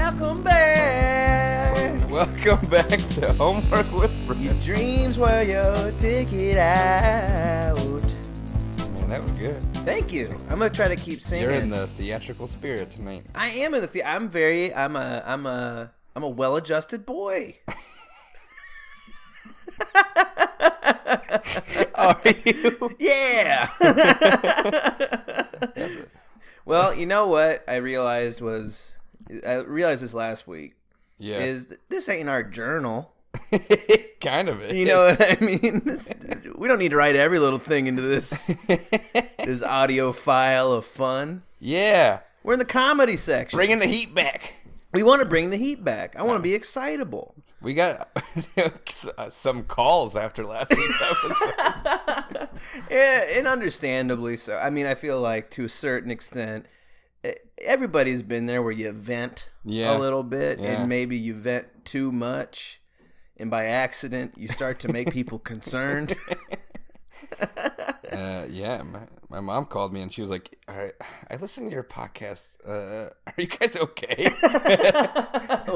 Welcome back. Welcome back to Homework with Friends. Your dreams were your ticket out. Man, that was good. Thank you. I'm gonna try to keep singing. You're in the theatrical spirit tonight. I am in the. I'm a well-adjusted boy. Are you? Yeah. Well, you know what I realized this last week. Yeah. Is this ain't our journal. Kind of it. You know what I mean? We don't need to write every little thing into this audio file of fun. Yeah. We're in the comedy section. Bringing the heat back. We want to bring the heat back. I want to be excitable. We got some calls after last week's episode. Yeah, and understandably so. I mean, I feel like to a certain extent, everybody's been there where you vent a little bit, and maybe you vent too much, and by accident, you start to make people concerned. Yeah, my mom called me and she was like, "All right, I listened to your podcast. Are you guys okay?"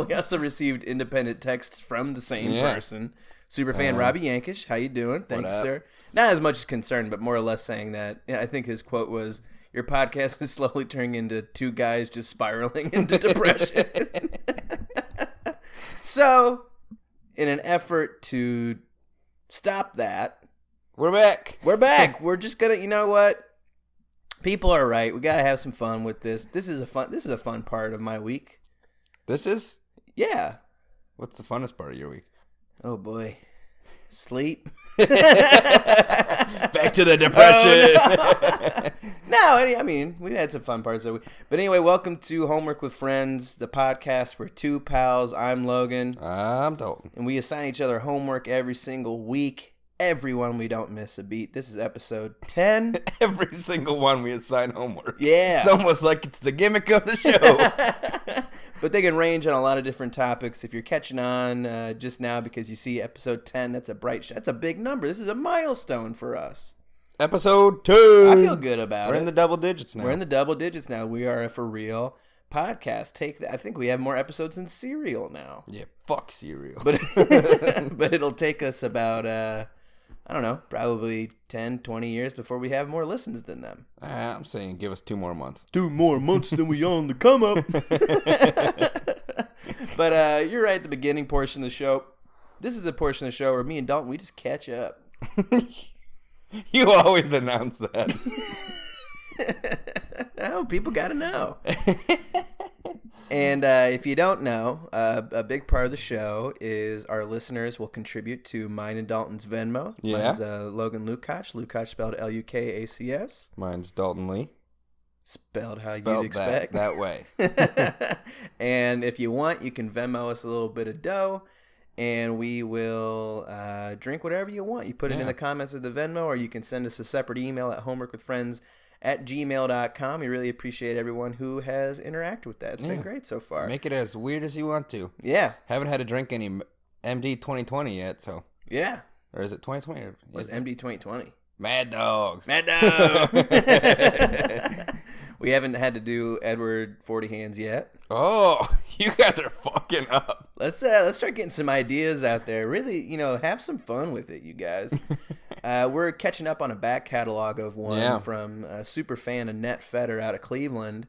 We also received independent texts from the same person. Superfan Robbie Yankish, how you doing? Thank you, sir. Not as much concerned, but more or less saying that. I think his quote was, "Your podcast is slowly turning into two guys just spiraling into depression." So, in an effort to stop that, We're back. We're just gonna, you know what? People are right. We gotta have some fun with this. This is a fun part of my week. This is? Yeah. What's the funnest part of your week? Oh boy. Sleep. Back to the depression. Oh, no, I mean, we had some fun parts of it. But anyway, welcome to Homework with Friends, the podcast for two pals. I'm Logan. I'm Dalton. And we assign each other homework every single week. Everyone, we don't miss a beat. This is episode 10. Every single one we assign homework. Yeah. It's almost like it's the gimmick of the show. But they can range on a lot of different topics. If you're catching on just now because you see episode 10, that's a big number. This is a milestone for us. Episode 2. I feel good about it. We're in the double digits now. We're in the double digits now. We are a for real podcast. Take that. I think we have more episodes than Serial now. Yeah, fuck Serial. But it'll take us about I don't know, probably 10, 20 years before we have more listens than them. I'm saying give us 2 more months. 2 more months than we on the come up. But you're right at the beginning portion of the show. This is the portion of the show where me and Dalton, we just catch up. You always announce that. Oh, people got to know. And if you don't know, a big part of the show is our listeners will contribute to mine and Dalton's Venmo. Yeah. Mine's Logan Lukacs. Lukacs spelled Lukacs. Mine's Dalton Lee. Spelled how Spelled you'd expect. that way. And if you want, you can Venmo us a little bit of dough, and we will drink whatever you want. You put it in the comments of the Venmo, or you can send us a separate email at homeworkwithfriends@gmail.com. We really appreciate everyone who has interacted with that. It's been great so far. Make it as weird as you want to. Yeah. Haven't had to drink any MD 2020 yet, so. Yeah. Or is it 2020? Or Was MD 2020. Mad Dog. Mad Dog. We haven't had to do Edward 40 Hands yet. Oh, you guys are fucking up. Let's start getting some ideas out there. Really, have some fun with it, you guys. We're catching up on a back catalog of one from a super fan, Annette Fetter out of Cleveland.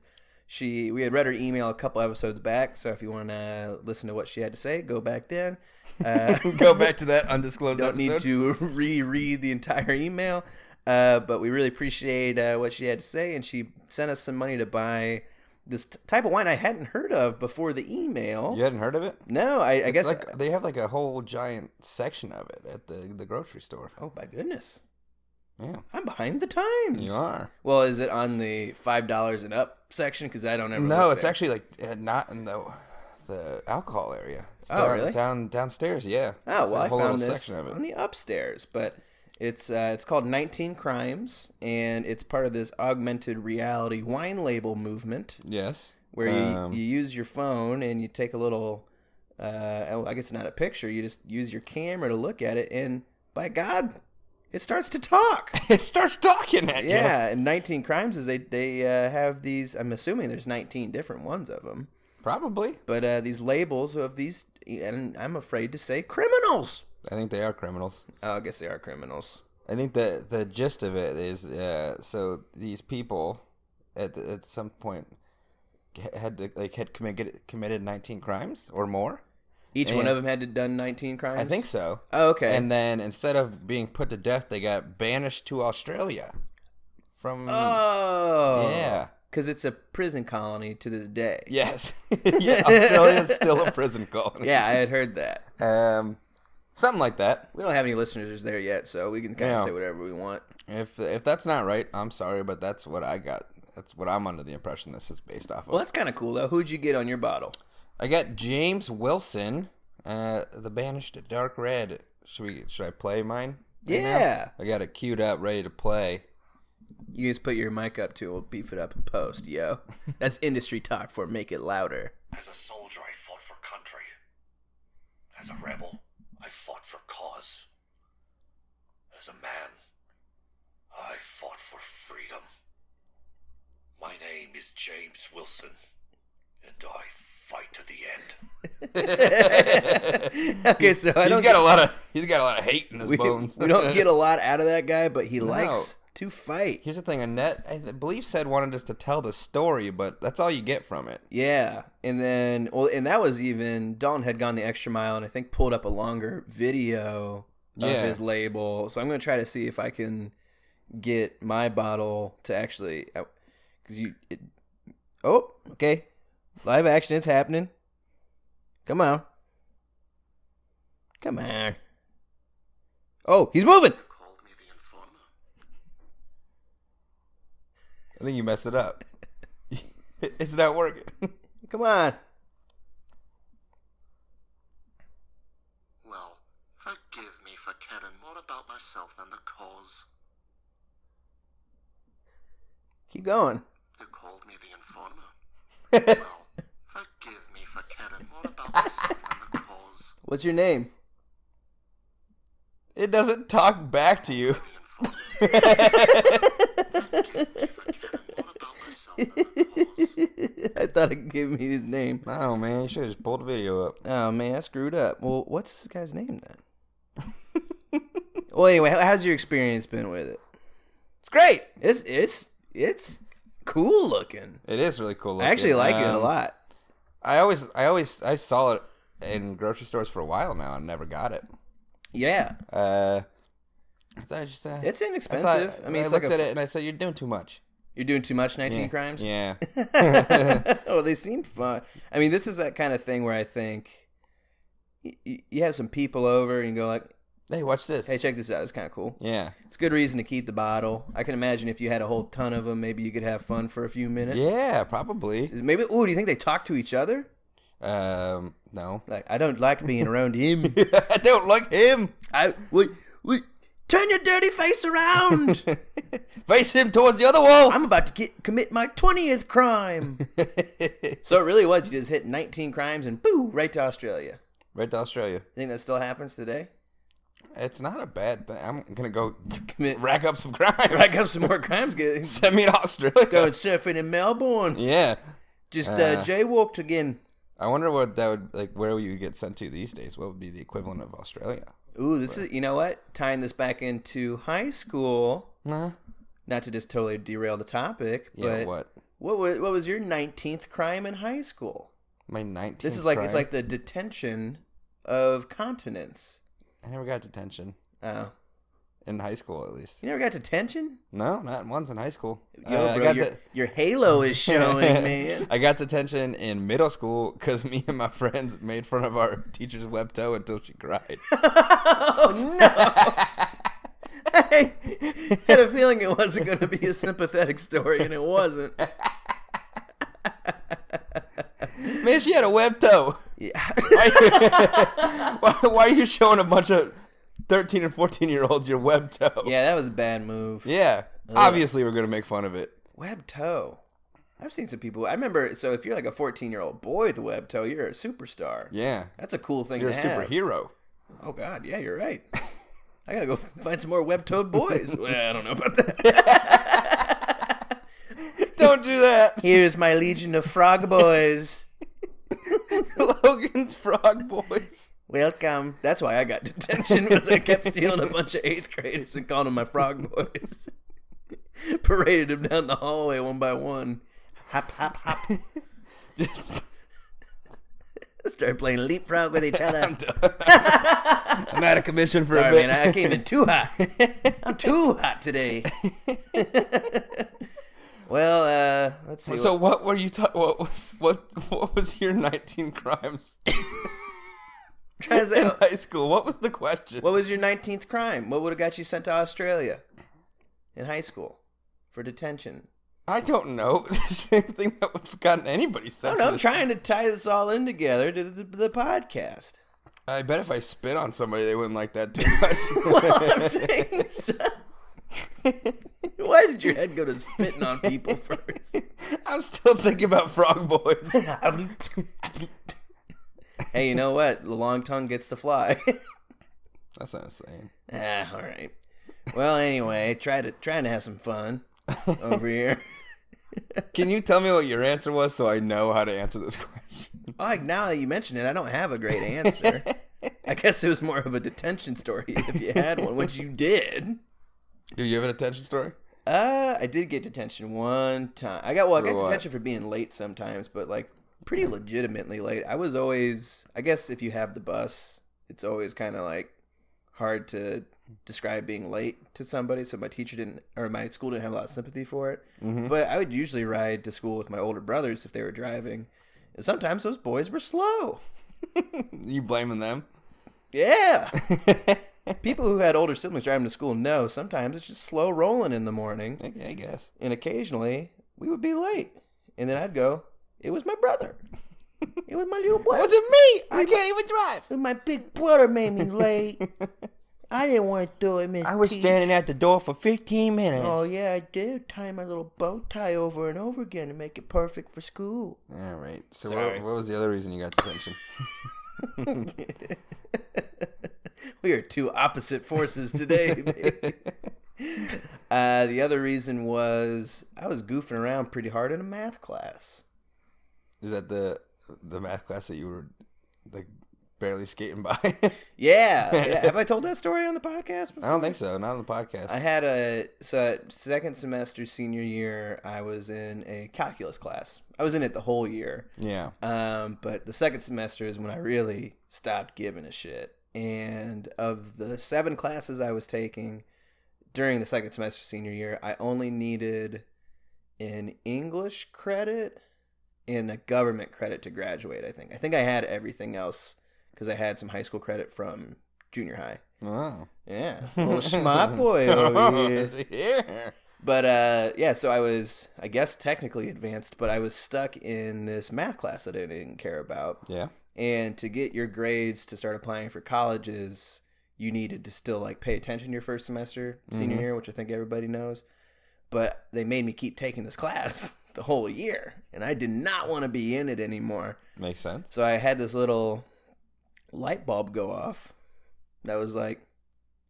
We had read her email a couple episodes back, so if you want to listen to what she had to say, go back then. Go back to that undisclosed episode. Don't need to reread the entire email. But we really appreciate what she had to say, and she sent us some money to buy this type of wine I hadn't heard of before the email. You hadn't heard of it? No, I guess like, they have like a whole giant section of it at the grocery store. Oh my goodness! Yeah, I'm behind the times. You are. Well, is it on the $5 and up section? Because I don't ever. No, it's actually like not in the alcohol area. It's really? Downstairs, yeah. Oh well, I found this section of it on the upstairs, but. It's called 19 Crimes, and it's part of this augmented reality wine label movement. Yes. Where you use your phone and you take a little, I guess not a picture, you just use your camera to look at it, and by God, it starts to talk. It starts talking at you. Yeah, and 19 Crimes is they have these, I'm assuming there's 19 different ones of them. Probably. But these labels of these, and I'm afraid to say, criminals. I think they are criminals. Oh, I guess they are criminals. I think the gist of it is, so these people at some point had committed 19 crimes or more. Each one of them had done 19 crimes? I think so. Oh, okay. And then instead of being put to death, they got banished to Australia. Yeah. Because it's a prison colony to this day. Yes. Yeah, Australia's still a prison colony. Yeah, I had heard that. Something like that. We don't have any listeners there yet, so we can kind of say whatever we want. If that's not right, I'm sorry, but that's what I got. That's what I'm under the impression this is based off of. Well, that's kind of cool, though. Who'd you get on your bottle? I got James Wilson, the Banished Dark Red. Should I play mine? Yeah. I got it queued up, ready to play. You just put your mic up to it. We'll beef it up in post, yo. That's industry talk for make it louder. As a soldier, I fought for country. As a rebel, I fought for cause. As a man, I fought for freedom. My name is James Wilson, and I fight to the end. Okay, so he's got a lot of hate in his bones. We don't get a lot out of that guy, but he likes to fight. Here's the thing, Annette, I believe, said wanted us to tell the story, but that's all you get from it. Yeah, and then, and that was even, Dalton had gone the extra mile and I think pulled up a longer video of his label. So I'm going to try to see if I can get my bottle to actually, okay. Live action, it's happening. Come on. Come on. Oh, he's moving. Called me the informer. I think you messed it up. It's not working. Come on. Well, forgive me for caring more about myself than the cause. Keep going. You called me the informer. Well, forgive me for caring more about myself than the cause. What's your name? It doesn't talk back to you. Forgive me for caring more about myself than the cause. I thought it gave me his name. Oh, man, you should have just pulled the video up. Oh, man, I screwed up. Well, what's this guy's name then? Well, anyway, how's your experience been with it? It's great. It's cool looking. It is really cool looking. I actually like it a lot. I saw it in grocery stores for a while now and never got it. Yeah. I thought it's inexpensive. I looked at it and I said, "You're doing too much. You're doing too much 19 crimes?" Yeah. Oh, they seem fun. I mean, this is that kind of thing where I think you have some people over and you go like, "Hey, watch this. Hey, check this out. It's kind of cool." Yeah. It's a good reason to keep the bottle. I can imagine if you had a whole ton of them, maybe you could have fun for a few minutes. Yeah, probably. Maybe. Ooh, do you think they talk to each other? No. Like, I don't like being around him. I don't like him. Wait, turn your dirty face around. Face him towards the other wall. I'm about to commit my 20th crime. So it really was. You just hit 19 crimes and boo, right to Australia. Right to Australia. You think that still happens today? It's not a bad thing. I'm gonna go rack up some crimes. Rack up some more crimes. Send me to Australia. Going surfing in Melbourne. Yeah. Just jaywalked again. I wonder what that would like. Where would you get sent to these days? What would be the equivalent of Australia? Ooh, this is, you know what? Tying this back into high school. Nah. Not to just totally derail the topic, yeah, but what was your 19th crime in high school? My 19th. This is like crime? It's like the detention of continents. I never got detention. Oh. In high school, at least. You never got detention? No, not once in high school. Yo, bro, your halo is showing, man. I got detention in middle school because me and my friends made fun of our teacher's web toe until she cried. Oh, no. I had a feeling it wasn't going to be a sympathetic story, and it wasn't. Man, she had a web toe. Yeah. Why are you showing a bunch of 13 and 14-year-olds your web toe? Yeah, that was a bad move. Yeah. Ugh. Obviously, we're going to make fun of it. Web toe. I've seen some people. I remember, so if you're like a 14-year-old boy with a web toe, you're a superstar. Yeah. That's a cool thing to have. You're a superhero. Oh, God. Yeah, you're right. I got to go find some more web-toed boys. Well, I don't know about that. Don't do that. Here's my legion of frog boys. Logan's Frog Boys. Welcome. That's why I got detention, because I kept stealing a bunch of 8th graders and calling them my Frog Boys. Paraded them down the hallway one by one. Hop, hop, hop. Just started playing leapfrog with each other. I'm out of commission for a bit. Man, I came in too hot. I'm too hot today. Well, let's see. So what were you what was your 19 crimes in high school? What was the question? What was your 19th crime? What would have got you sent to Australia in high school for detention? I don't know. The same thing that would have gotten anybody sent. I don't know. I'm trying to tie this all in together to the podcast. I bet if I spit on somebody, they wouldn't like that too much. Well, I'm saying so. Why did your head go to spitting on people first? I'm still thinking about Frog Boys. Hey, you know what? The long tongue gets to fly. That's what I'm saying. All right. Well, anyway, trying to have some fun over here. Can you tell me what your answer was so I know how to answer this question? Like, now that you mention it, I don't have a great answer. I guess it was more of a detention story if you had one, which you did. Do you have a detention story? I did get detention one time. I got detention for being late sometimes, but like pretty legitimately late. I was always, I guess if you have the bus, it's always kind of like hard to describe being late to somebody. So my school didn't have a lot of sympathy for it. Mm-hmm. But I would usually ride to school with my older brothers if they were driving. And sometimes those boys were slow. You blaming them? Yeah. People who had older siblings driving to school know sometimes it's just slow rolling in the morning. I guess. And occasionally we would be late. And then I'd go, it was my brother. It was my little boy. It wasn't me. I can't even drive. My big brother made me late. I didn't want to do it, Miss I was Peach. standing at the door for 15 minutes. Oh, yeah, I did. Tie my little bow tie over and over again to make it perfect for school. All right. So what was the other reason you got detention? We are two opposite forces today. The other reason was I was goofing around pretty hard in a math class. Is that the math class that you were like barely skating by? Yeah. Have I told that story on the podcast before? I don't think so. Not on the podcast. I had second semester senior year, I was in a calculus class. I was in it the whole year. Yeah. But the second semester is when I really stopped giving a shit. And of the 7 classes I was taking during the second semester senior year, I only needed an English credit and a government credit to graduate, I think. I think I had everything else because I had some high school credit from junior high. Wow. Yeah. Little schmott boy over here. Yeah. But, so I was, I guess, technically advanced, but I was stuck in this math class that I didn't care about. Yeah. And to get your grades to start applying for colleges, you needed to still, like, pay attention your first semester, senior year, which I think everybody knows. But they made me keep taking this class the whole year, and I did not want to be in it anymore. Makes sense. So I had this little light bulb go off that was like,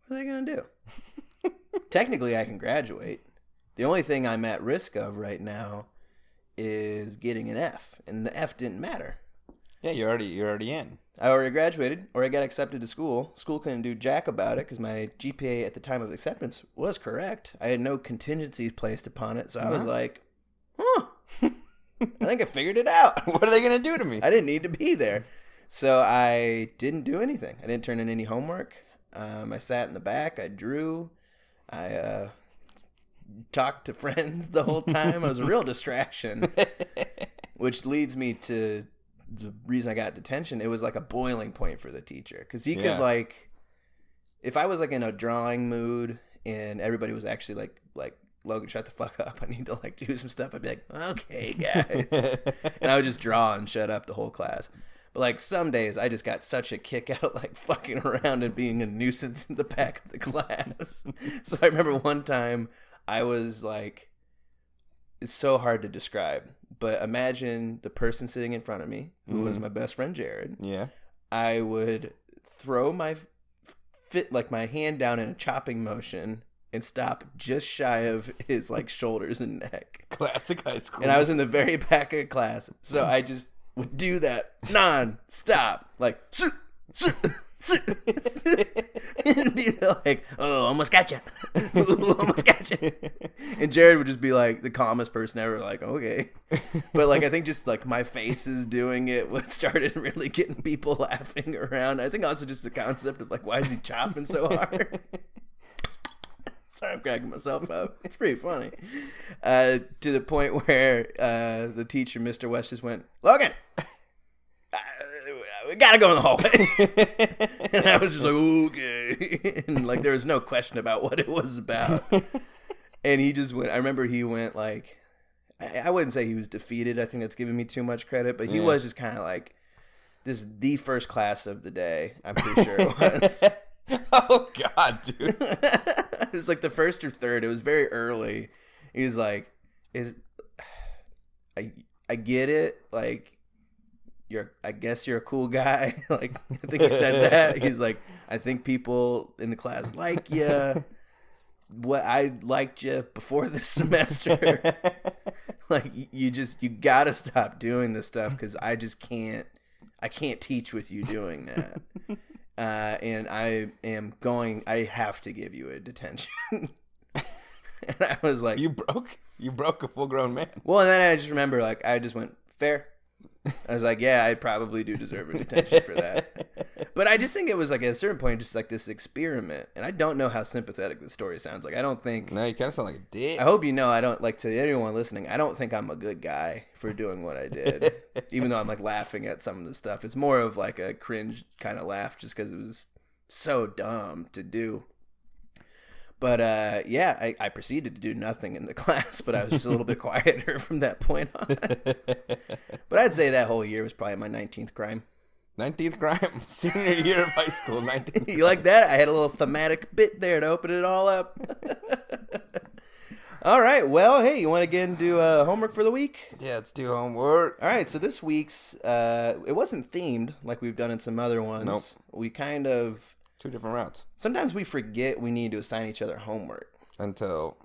what are they going to do? Technically, I can graduate. The only thing I'm at risk of right now is getting an F, and the F didn't matter. Yeah, you're already in. I already graduated, or I got accepted to school. School couldn't do jack about it because my GPA at the time of acceptance was correct. I had no contingencies placed upon it, so I was like, I think I figured it out. What are they going to do to me? I didn't need to be there. So I didn't do anything. I didn't turn in any homework. I sat in the back. I drew. I talked to friends the whole time. I was a real distraction, which leads me to the reason I got detention. It was like a boiling point for the teacher because he could like, if I was like in a drawing mood and everybody was actually like Logan, shut the fuck up. I need to like do some stuff. I'd be like, okay, guys, and I would just draw and shut up the whole class. But like some days I just got such a kick out of like fucking around and being a nuisance in the back of the class. So I remember one time I was like, it's so hard to describe, but imagine the person sitting in front of me, who was my best friend Jared. Yeah. I would throw my my hand down in a chopping motion and stop just shy of his like shoulders and neck. Classic high school. And I was in the very back of class. So I just would do that non-stop. Like, and be like, oh, almost got you. Almost got you. And Jared would just be like the calmest person ever, like, okay. But like, I think just like my faces doing it what started really getting people laughing around. I think also just the concept of like, why is he chopping so hard? Sorry, I'm cracking myself up. It's pretty funny. To the point where the teacher, Mr. West, just went, Logan, we gotta go in the hallway. And I was just like, okay. And like, there was no question about what it was about. And he just went, I remember he went like, I wouldn't say he was defeated. I think that's giving me too much credit. But he was just kind of like, this is the first class of the day. I'm pretty sure it was. Oh, God, dude. It was like the first or third. It was very early. He was like, I get it. Like, I guess you're a cool guy. Like, I think he said that. He's like, I think people in the class like you. What I liked you before this semester. Like, you gotta stop doing this stuff because I can't teach with you doing that. And I have to give you a detention. And I was like, You broke a full-grown man. Well, and then I just remember, like, I just went, fair. I was like, yeah, I probably do deserve a detention for that. But I just think it was like at a certain point, just like this experiment. And I don't know how sympathetic the story sounds. Like, I don't think. No, you kind of sound like a dick. I hope you know, I don't, like, to anyone listening, I don't think I'm a good guy for doing what I did. Even though I'm like laughing at some of the stuff. It's more of like a cringe kind of laugh just because it was so dumb to do. But yeah, I proceeded to do nothing in the class, but I was just a little bit quieter from that point on. But I'd say that whole year was probably my 19th crime. 19th crime? Senior year of high school, 19th You like that? I had a little thematic bit there to open it all up. All right, well, hey, you want to get into homework for the week? Yeah, let's do homework. All right, so this week's, it wasn't themed like we've done in some other ones. Nope. We kind of... Two different routes. Sometimes we forget we need to assign each other homework. Until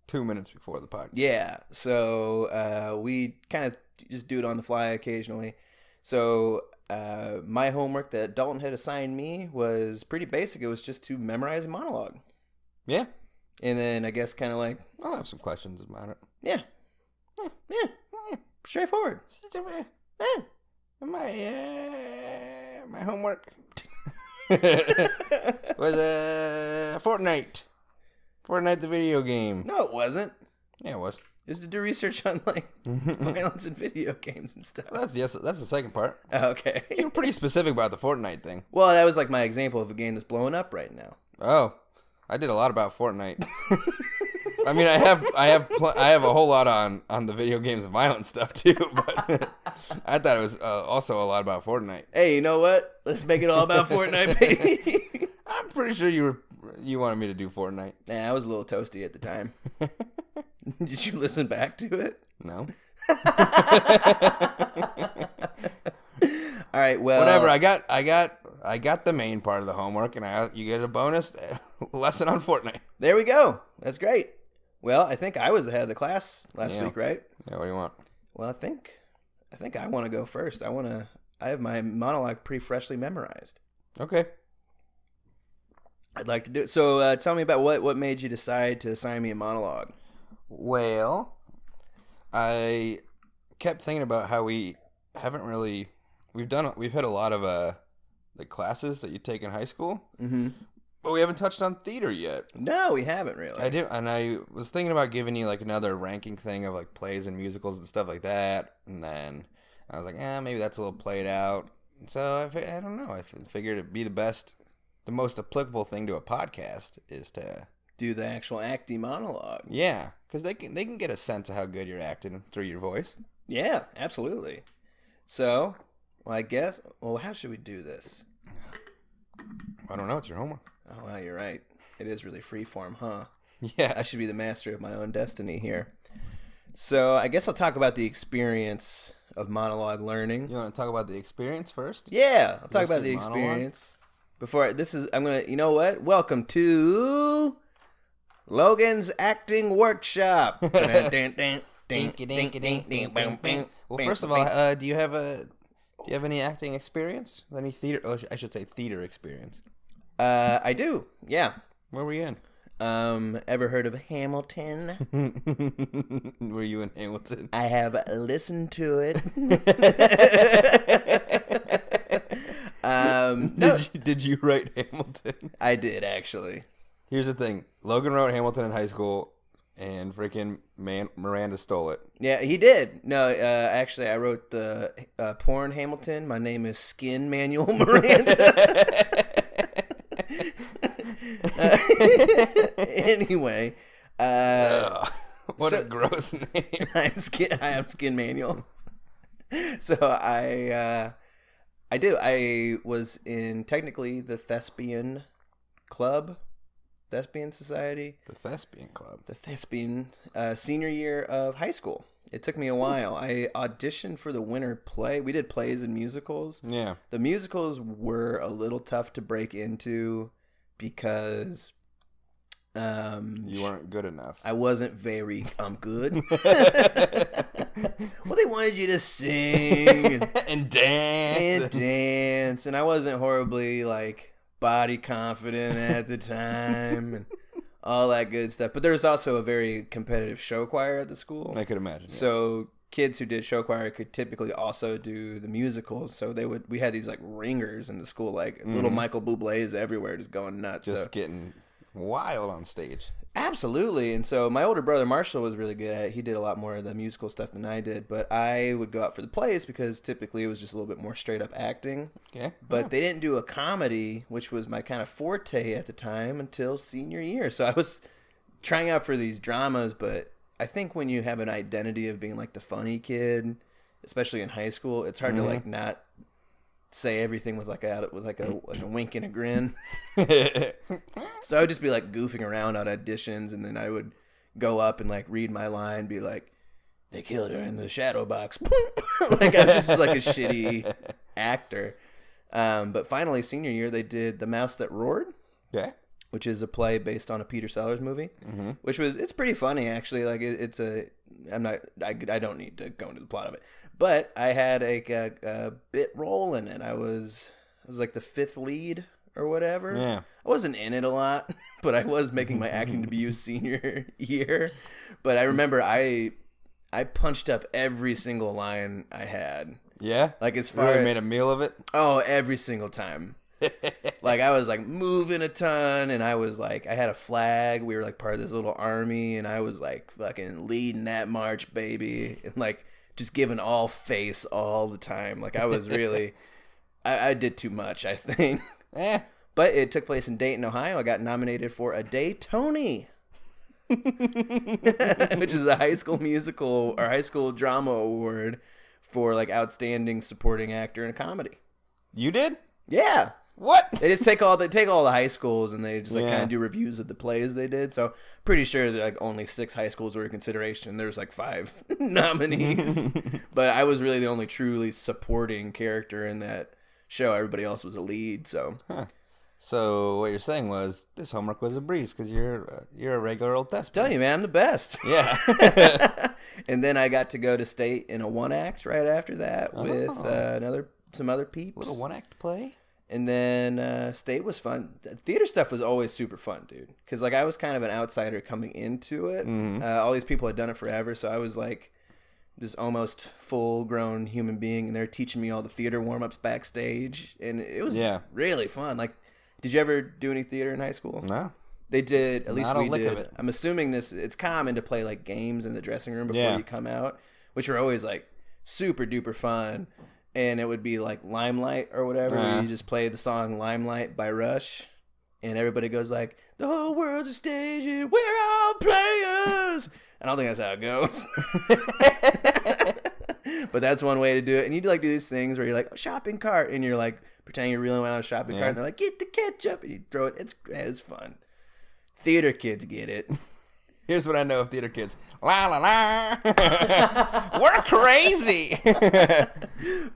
2 minutes before the podcast. Yeah, so we kind of just do it on the fly occasionally. So my homework that Dalton had assigned me was pretty basic. It was just to memorize a monologue. Yeah. And then I guess kind of like... I'll have some questions about it. Yeah. Straightforward. My homework was Fortnite. Fortnite the video game. No, it wasn't. Yeah, it was. It was to do research on like violence in video games and stuff. Well, that's the second part. Oh, okay. You were pretty specific about the Fortnite thing. Well, that was like my example of a game that's blowing up right now. Oh, I did a lot about Fortnite. I mean, I have a whole lot on the video games and violence stuff too, but I thought it was also a lot about Fortnite. Hey, you know what? Let's make it all about Fortnite, baby. I'm pretty sure you wanted me to do Fortnite. Nah, I was a little toasty at the time. Did you listen back to it? No. All right, well, whatever. I got the main part of the homework, and you get a bonus lesson on Fortnite. There we go. That's great. Well, I think I was the head of the class last week, right? Yeah. What do you want? Well, I think I want to go first. I have my monologue pretty freshly memorized. Okay. I'd like to do it. So, tell me about what made you decide to assign me a monologue. Well, I kept thinking about how we haven't really we've had a lot of the classes that you take in high school, but we haven't touched on theater yet. No, we haven't really. I was thinking about giving you like another ranking thing of like plays and musicals and stuff like that, and then I was like, maybe that's a little played out. So I don't know. I figured it'd be the most applicable thing to a podcast is to do the actual acting monologue. Yeah, because they can get a sense of how good you're acting through your voice. Yeah, absolutely. So, well, I guess. Well, how should we do this? I don't know. It's your homework. Oh, well, you're right. It is really freeform, huh? Yeah. I should be the master of my own destiny here. So, I guess I'll talk about the experience of monologue learning. You want to talk about the experience first? Yeah, I'll talk about the experience. I'm going to, you know what? Welcome to Logan's Acting Workshop. Well, first of all, do you have Do you have any acting experience? Any theater? Oh, I should say theater experience. I do. Yeah. Where were you in? Ever heard of Hamilton? Were you in Hamilton? I have listened to it. Did you write Hamilton? I did, actually. Here's the thing. Logan wrote Hamilton in high school, and freaking Miranda stole it. Yeah, he did. No, actually, I wrote the porn Hamilton. My name is Skin Manual Miranda. Anyway, what a gross name. I have Skin Manual. So I do. I was in technically the Thespian Society. The Thespian Club. The Thespian senior year of high school. It took me a while. I auditioned for the winter play. We did plays and musicals. Yeah. The musicals were a little tough to break into because you weren't good enough. I wasn't very good. Well, they wanted you to sing and dance. And I wasn't horribly like body confident at the time and all that good stuff. But there was also a very competitive show choir at the school. I could imagine. Yes. So kids who did show choir could typically also do the musicals. So we had these like ringers in the school, like little Michael Bublé's everywhere, just going nuts. Just getting wild on stage. Absolutely. And so my older brother Marshall was really good at it. He did a lot more of the musical stuff than I did, but I would go out for the plays because typically it was just a little bit more straight up acting. Okay. But they didn't do a comedy, which was my kind of forte at the time, until senior year. So I was trying out for these dramas, but I think when you have an identity of being like the funny kid, especially in high school, it's hard to like not say everything with like a wink and a grin. So I would just be like goofing around on auditions, and then I would go up and like read my line, be like, "They killed her in the shadow box." Like I was just like a shitty actor. But finally, senior year, they did The Mouse That Roared. Yeah. Which is a play based on a Peter Sellers movie, it's pretty funny actually. Like I don't need to go into the plot of it, but I had a bit role in it. I was like the fifth lead or whatever. Yeah. I wasn't in it a lot, but I was making my acting debut senior year. But I remember I punched up every single line I had. Yeah. Like as far really made a meal of it. Oh, every single time. Like I was like moving a ton, and I was like, I had a flag. We were like part of this little army, and I was like fucking leading that march, baby, and like just giving all face all the time. Like I was really, I did too much, I think. But it took place in Dayton, Ohio. I got nominated for a Daytony, which is a high school musical or high school drama award for like outstanding supporting actor in a comedy. You did? Yeah. What? They just take all the high schools and they just like kind of do reviews of the plays they did. So pretty sure that like only 6 high schools were in consideration. There was like 5 nominees, but I was really the only truly supporting character in that show. Everybody else was a lead. So, So what you're saying was this homework was a breeze because you're a regular old thespian. Tell you, man, I'm the best. Yeah. And then I got to go to state in a 1-act right after that with some other peeps. Little 1-act play. And then state was fun. Theater stuff was always super fun, dude. Because like I was kind of an outsider coming into it. All these people had done it forever, so I was like this almost full-grown human being, and they're teaching me all the theater warm-ups backstage, and it was really fun. Like, did you ever do any theater in high school? No. They did. At least we did. Of it. I'm assuming it's common to play like games in the dressing room before you come out, which are always like super duper fun. And it would be like Limelight or whatever, where you just play the song Limelight by Rush, and everybody goes like, "The whole world's a stage and we're all players." I don't think that's how it goes. But that's one way to do it. And you do these things where you're like, shopping cart, and you're like pretending you're reeling around a shopping cart, and they're like, "Get the ketchup," and you throw it. It's fun. Theater kids get it. Here's what I know of theater kids. La la la. We're crazy.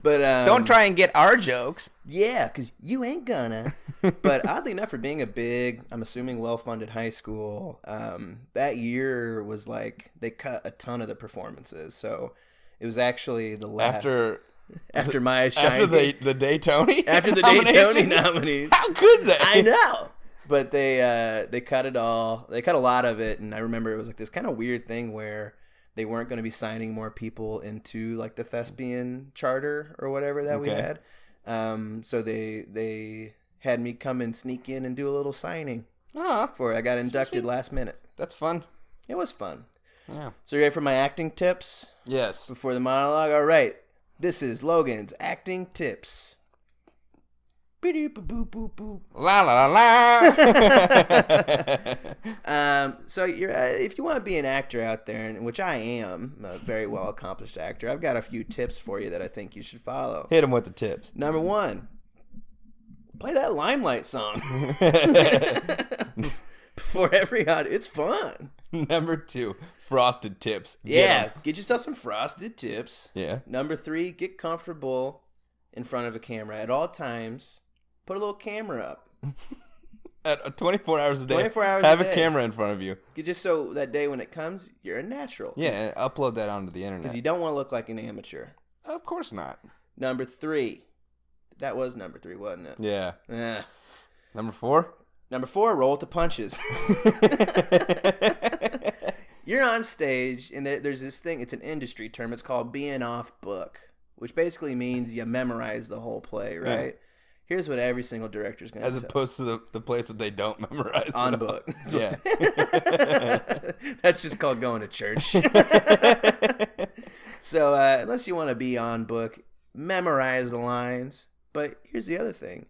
But don't try and get our jokes. Yeah, because you ain't gonna. But oddly enough, for being a big, I'm assuming well-funded high school, that year was like they cut a ton of the performances. So it was actually the last. After my shiny. After the Daytona? After the Daytona nominees. How could they? I know. But they cut it all. They cut a lot of it, and I remember it was like this kind of weird thing where they weren't going to be signing more people into like the thespian charter or whatever that we had. So they had me come and sneak in and do a little signing. For I got inducted last minute. That's fun. It was fun. Yeah. So you ready for my acting tips? Yes. Before the monologue? All right. This is Logan's acting tips. La la la. So if you want to be an actor out there, which I am, a very well accomplished actor, I've got a few tips for you that I think you should follow. Hit him with the tips. Number 1, play that Limelight song before every audition. It's fun. Number 2, frosted tips. Get yourself some frosted tips. Yeah. Number 3, get comfortable in front of a camera at all times. Put a little camera up. At 24 hours a day. 24 hours have a day. A camera in front of you. Just so that day when it comes, you're a natural. Yeah, and upload that onto the internet. Because you don't want to look like an amateur. Of course not. Number 3. That was number 3, wasn't it? Yeah. Number 4? Number 4, roll with the punches. You're on stage, and there's this thing. It's an industry term. It's called being off book, which basically means you memorize the whole play, right? Yeah. Here's what every single director's going to As opposed to the place that they don't memorize. On book. Yeah. That's just called going to church. So unless you want to be on book, memorize the lines. But here's the other thing.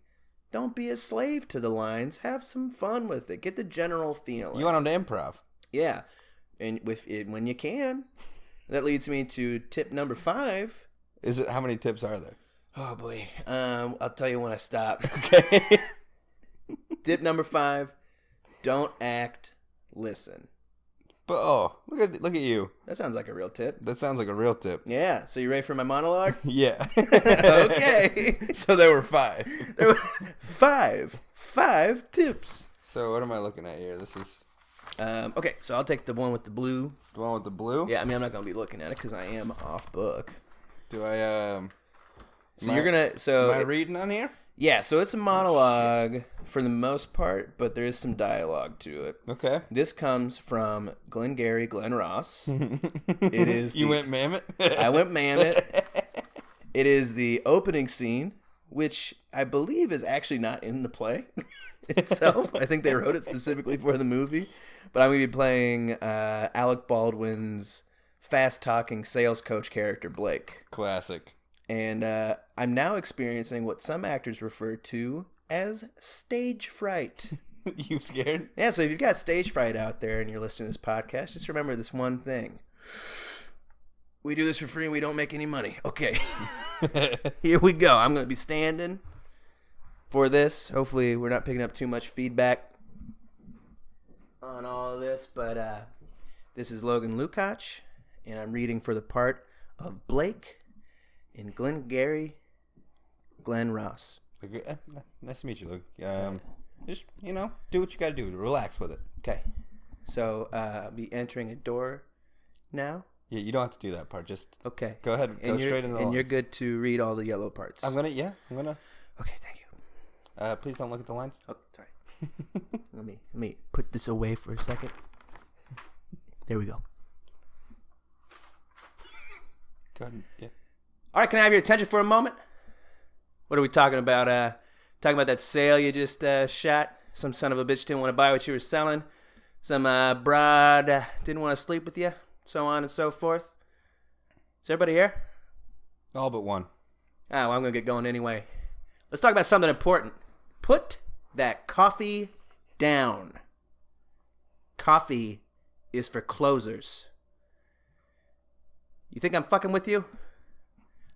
Don't be a slave to the lines. Have some fun with it. Get the general feeling. You want them to improv. Yeah. And when you can. That leads me to tip number 5. How many tips are there? Oh, boy. I'll tell you when I stop. Okay. Tip number 5, don't act, listen. But, look at you. That sounds like a real tip. That sounds like a real tip. Yeah. So you ready for my monologue? Yeah. Okay. So there were 5. There were 5 tips. So what am I looking at here? This is... Okay, so I'll take the one with the blue. The one with the blue? Yeah, I mean, I'm not going to be looking at it because I am off book. Do I, So you're going to... So am I reading on here? Yeah, so it's a monologue for the most part, but there is some dialogue to it. Okay. This comes from Glenn Ross. It is... You went Mammoth? I went Mammoth. It is the opening scene, which I believe is actually not in the play itself. I think they wrote it specifically for the movie. But I'm going to be playing Alec Baldwin's fast-talking sales coach character, Blake. Classic. And I'm now experiencing what some actors refer to as stage fright. You scared? Yeah, so if you've got stage fright out there and you're listening to this podcast, just remember this one thing. We do this for free and we don't make any money. Okay. Here we go. I'm going to be standing for this. Hopefully we're not picking up too much feedback on all of this, but this is Logan Lukács, and I'm reading for the part of Blake in Glenn Ross. Nice to meet you, Luke. Just, do what you got to do to relax with it. Okay. So, I'll be entering a door now. Yeah, you don't have to do that part. Just okay. Go ahead. Go straight into the lines. You're good to read all the yellow parts. I'm gonna. Okay, thank you. Please don't look at the lines. Oh, sorry. Let me put this away for a second. There we go. Go ahead. Yeah. All right, can I have your attention for a moment? What are we talking about? Talking about that sale you just shot? Some son of a bitch didn't want to buy what you were selling. Some broad didn't want to sleep with you. So on and so forth. Is everybody here? All but one. Well, I'm going to get going anyway. Let's talk about something important. Put that coffee down. Coffee is for closers. You think I'm fucking with you?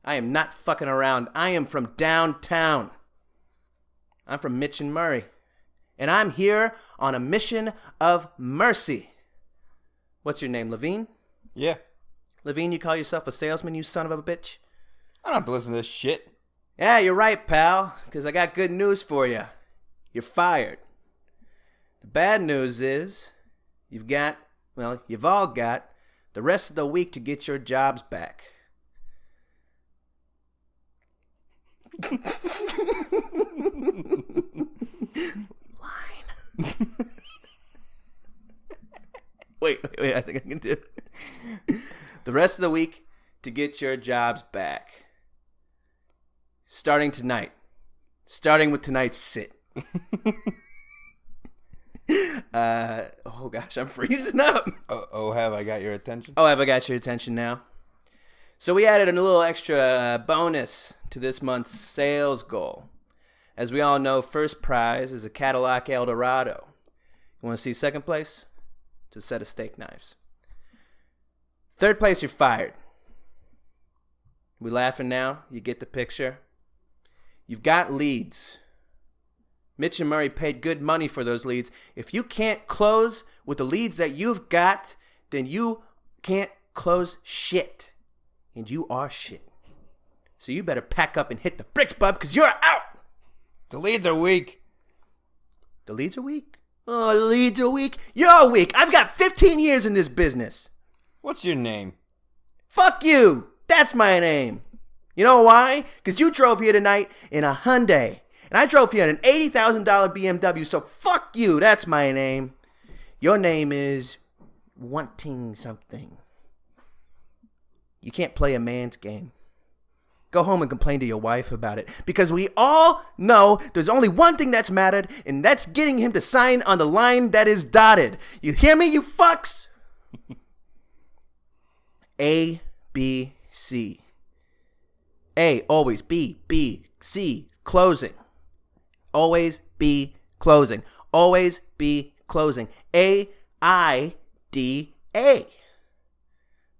I am not fucking around. I am from downtown. I'm from Mitch and Murray. And I'm here on a mission of mercy. What's your name, Levine? Yeah. Levine, you call yourself a salesman, you son of a bitch? I don't have to listen to this shit. Yeah, you're right, pal, because I got good news for you. You're fired. The bad news is you've all got the rest of the week to get your jobs back. Line. Wait, I think I can do it. The rest of the week to get your jobs back. Starting tonight. Starting with tonight's sit. Oh gosh, I'm freezing up. Have I got your attention? Oh, have I got your attention now? So we added a little extra bonus to this month's sales goal. As we all know, first prize is a Cadillac Eldorado. You want to see second place? It's a set of steak knives. Third place, you're fired. We laughing now? You get the picture? You've got leads. Mitch and Murray paid good money for those leads. If you can't close with the leads that you've got, then you can't close shit. And you are shit. So you better pack up and hit the bricks, bub, because you're out. The leads are weak. The leads are weak? Oh, the leads are weak? You're weak. I've got 15 years in this business. What's your name? Fuck you. That's my name. You know why? Because you drove here tonight in a Hyundai. And I drove here in an $80,000 BMW. So fuck you. That's my name. Your name is wanting something. You can't play a man's game. Go home and complain to your wife about it. Because we all know there's only one thing that's mattered, and that's getting him to sign on the line that is dotted. You hear me, you fucks? A, B, C. A, always. B, B, C, closing. Always be closing. Always be closing. A, I, D, A.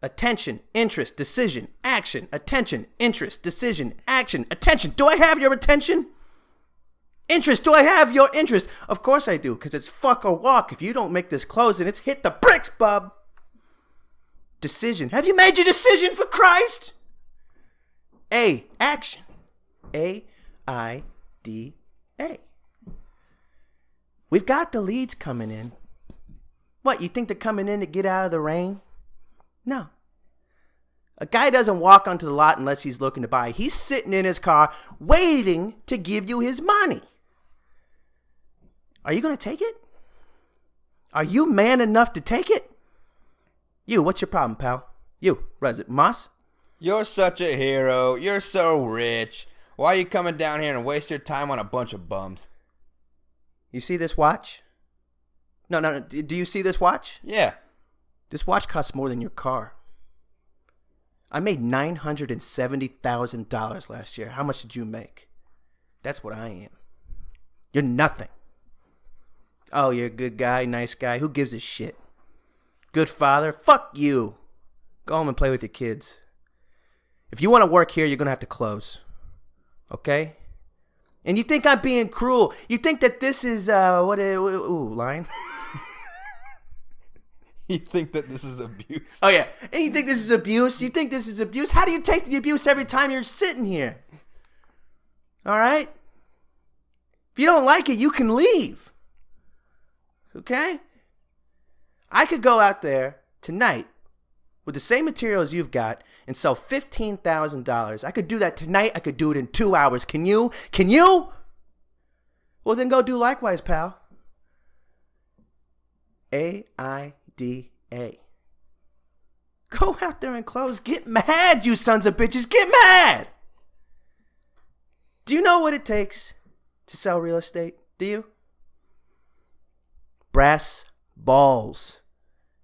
Attention, interest, decision, action. Attention, interest, decision, action. Attention. Do I have your attention? Interest. Do I have your interest? Of course I do, because it's fuck or walk. If you don't make this closing, it's hit the bricks, bub. Decision. Have you made your decision, for Christ? A, action. A, I, D, A. We've got the leads coming in. What, you think they're coming in to get out of the rain? No. A guy doesn't walk onto the lot unless he's looking to buy. He's sitting in his car waiting to give you his money. Are you going to take it? Are you man enough to take it? You, what's your problem, pal? You, what is it, Moss? You're such a hero. You're so rich. Why are you coming down here and waste your time on a bunch of bums? You see this watch? No. Do you see this watch? Yeah. This watch costs more than your car. I made $970,000 last year. How much did you make? That's what I am. You're nothing. Oh, you're a good guy, nice guy. Who gives a shit? Good father? Fuck you. Go home and play with your kids. If you want to work here, you're going to have to close. Okay? And you think I'm being cruel. You think that this is, line? You think that this is abuse? Oh, yeah. And you think this is abuse? You think this is abuse? How do you take the abuse every time you're sitting here? All right? If you don't like it, you can leave. Okay? I could go out there tonight with the same materials you've got and sell $15,000. I could do that tonight. I could do it in 2 hours. Can you? Can you? Well, then go do likewise, pal. A-I-D-A. Go out there and close. Get mad, you sons of bitches. Get mad. Do you know what it takes to sell real estate? Do you? Brass balls.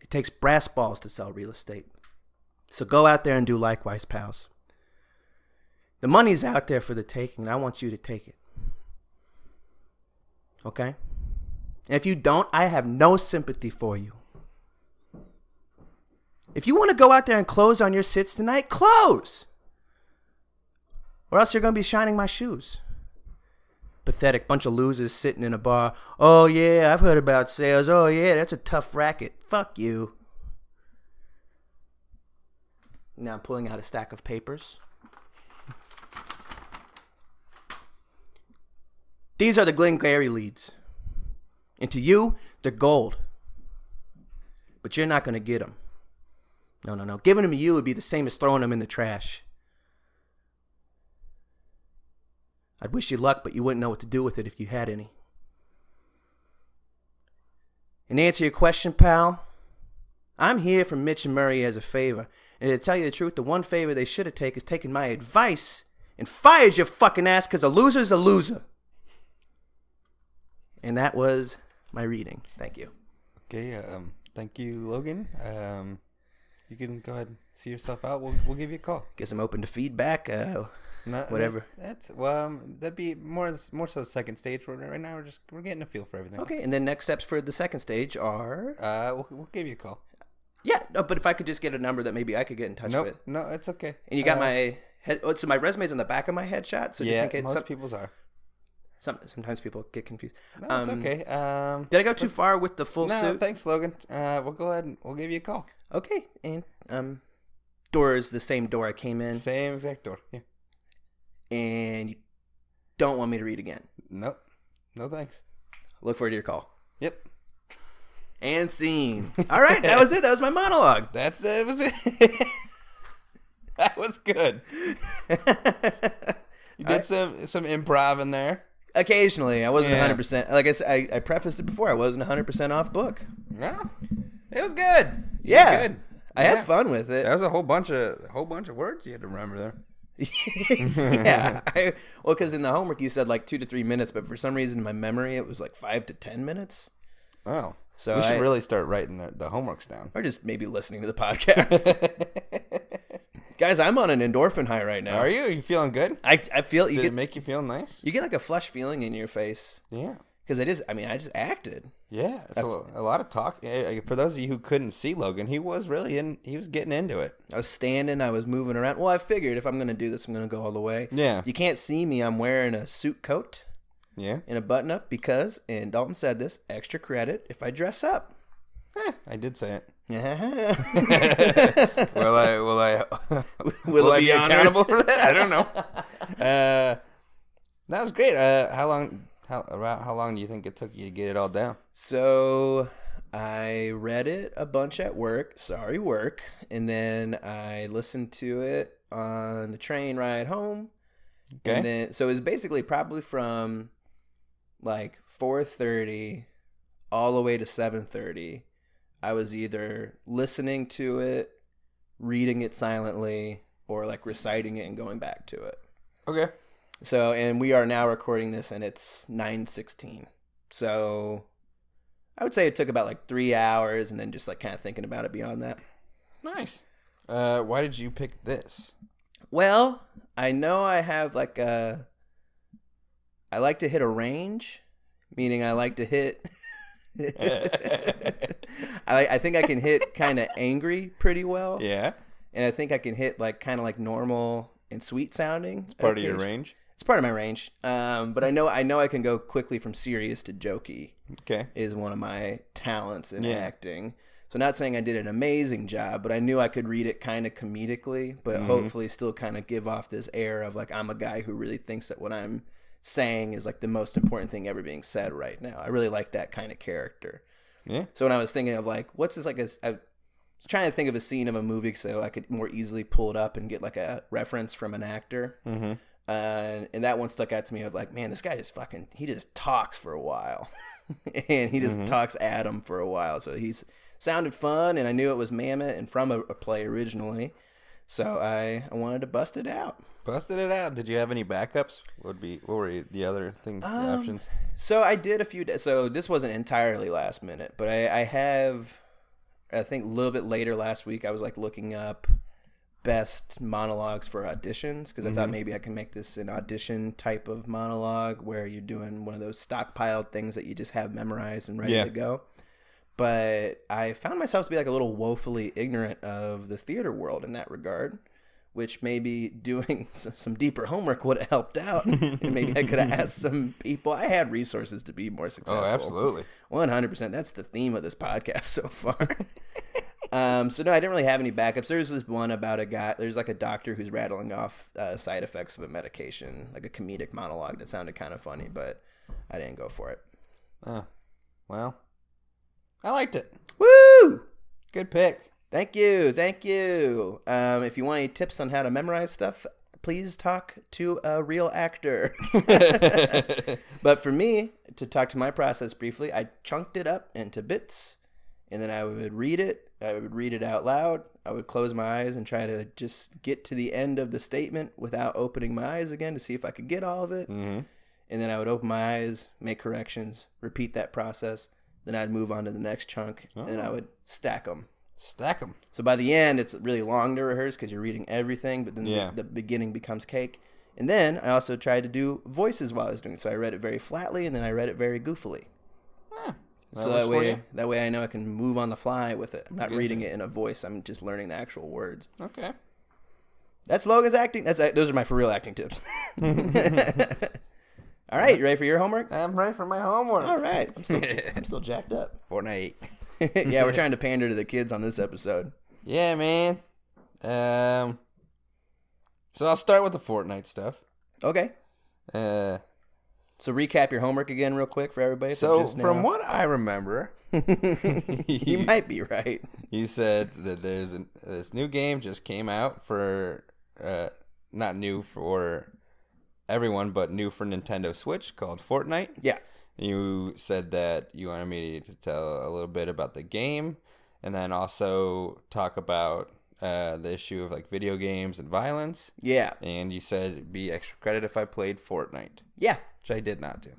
It takes brass balls to sell real estate. So go out there and do likewise, pals. The money's out there for the taking, and I want you to take it. Okay? And if you don't, I have no sympathy for you. If you want to go out there and close on your sits tonight, close. Or else you're going to be shining my shoes. Pathetic bunch of losers sitting in a bar. Oh, yeah, I've heard about sales. Oh, yeah, that's a tough racket. Fuck you. Now I'm pulling out a stack of papers. These are the Glengarry leads. And to you, they're gold. But you're not going to get them. No. Giving them to you would be the same as throwing them in the trash. I'd wish you luck, but you wouldn't know what to do with it if you had any. And to answer your question, pal, I'm here from Mitch and Murray as a favor. And to tell you the truth, the one favor they should have taken is taking my advice and fired your fucking ass because a loser's a loser. And that was my reading. Thank you. Okay, thank you, Logan. You can go ahead and see yourself out. We'll give you a call. Guess I'm open to feedback. Whatever. That'd be more so second stage. Right now we're getting a feel for everything. Okay, and then next steps for the second stage are we'll give you a call. Yeah, no, but if I could just get a number that maybe I could get in touch with. No, it's okay. And you got my head. So my resume's on the back of my headshot. So just in case most people's are. Sometimes people get confused. No, it's okay. Did I go too far with the full suit? No, thanks, Logan. We'll go ahead and we'll give you a call. Okay, and door is the same door I came in. Same exact door. Yeah. And you don't want me to read again? Nope. No thanks. Look forward to your call. Yep. And scene. All right, that was it. That was my monologue. That was it. That was good. You did some improv in there. Occasionally. I wasn't 100%. Like I prefaced it before. I wasn't 100% off book. No. It was good. Good. I had fun with it. That was a whole bunch of words you had to remember there. Yeah. Because in the homework you said like 2 to 3 minutes, but for some reason in my memory it was like 5 to 10 minutes. Oh. So we should really start writing the homeworks down. Or just maybe listening to the podcast. Guys, I'm on an endorphin high right now. Are you? Are you feeling good? I feel Did it make you feel nice? You get like a flush feeling in your face. Yeah. Because I just acted. Yeah. It's a lot of talk. For those of you who couldn't see Logan, he was getting into it. I was standing, I was moving around. Well, I figured if I'm going to do this, I'm going to go all the way. Yeah. You can't see me. I'm wearing a suit coat. Yeah. And a button up because, and Dalton said this, extra credit if I dress up. I did say it. Yeah. Will I be accountable for that? I don't know. That was great. How long do you think it took you to get it all down? So I read it a bunch at work. Sorry, work. And then I listened to it on the train ride home. Okay. And then so it was basically probably from like 4:30 all the way to 7:30. I was either listening to it, reading it silently, or like reciting it and going back to it. Okay. So, and we are now recording this and it's 9:16. So I would say it took about like 3 hours and then just like kind of thinking about it beyond that. Nice. Why did you pick this? Well, I know I have like I like to hit a range, meaning I like to hit... I think I can hit kind of angry pretty well. Yeah. And I think I can hit like kind of like normal and sweet sounding. It's part of your range? It's part of my range. But I know I can go quickly from serious to jokey. Okay. Is one of my talents in acting. So not saying I did an amazing job, but I knew I could read it kind of comedically, but hopefully still kind of give off this air of like I'm a guy who really thinks that what I'm saying is like the most important thing ever being said right now. I really like that kind of character. Yeah. So when I was thinking of like, what's this like I was trying to think of a scene of a movie so I could more easily pull it up and get like a reference from an actor. Mm-hmm. And that one stuck out to me of like, man, this guy he just talks for a while. And he just talks at him for a while. So he's sounded fun, and I knew it was Mammoth and from a play originally. So I wanted to bust it out. Busted it out. Did you have any backups? What were the other things, the options? So I did a few. So this wasn't entirely last minute, but I have, I think a little bit later last week, I was like looking up best monologues for auditions because I thought maybe I can make this an audition type of monologue where you're doing one of those stockpiled things that you just have memorized and ready to go. But I found myself to be like a little woefully ignorant of the theater world in that regard, which maybe doing some deeper homework would have helped out. And maybe I could have asked some people. I had resources to be more successful. Oh, absolutely. 100%. That's the theme of this podcast so far. So no, I didn't really have any backups. There's this one about a guy. There's like a doctor who's rattling off side effects of a medication, like a comedic monologue that sounded kind of funny, but I didn't go for it. Oh, well, I liked it. Woo! Good pick. Thank you. If you want any tips on how to memorize stuff, please talk to a real actor. But for me, to talk to my process briefly, I chunked it up into bits, and then I would read it. I would read it out loud. I would close my eyes and try to just get to the end of the statement without opening my eyes again to see if I could get all of it. Mm-hmm. And then I would open my eyes, make corrections, repeat that process. Then I'd move on to the next chunk, and I would stack them. Stack them. So by the end, it's really long to rehearse because you're reading everything, but then the beginning becomes cake. And then I also tried to do voices while I was doing it. So I read it very flatly, and then I read it very goofily. So that way I know I can move on the fly with it. I'm not reading it in a voice. I'm just learning the actual words. Okay. That's Logan's acting. Those are my for real acting tips. All right, you ready for your homework? I'm ready for my homework. All right. I'm still jacked up. Fortnite. Yeah, we're trying to pander to the kids on this episode. Yeah, man. So I'll start with the Fortnite stuff. Okay. So recap your homework again real quick for everybody. So from what I remember, you might be right. You said that there's this new game just came out for, not new for everyone, but new for Nintendo Switch called Fortnite. Yeah. You said that you wanted me to tell a little bit about the game, and then also talk about the issue of like video games and violence. Yeah. And you said it'd be extra credit if I played Fortnite. Yeah. Which I did not do.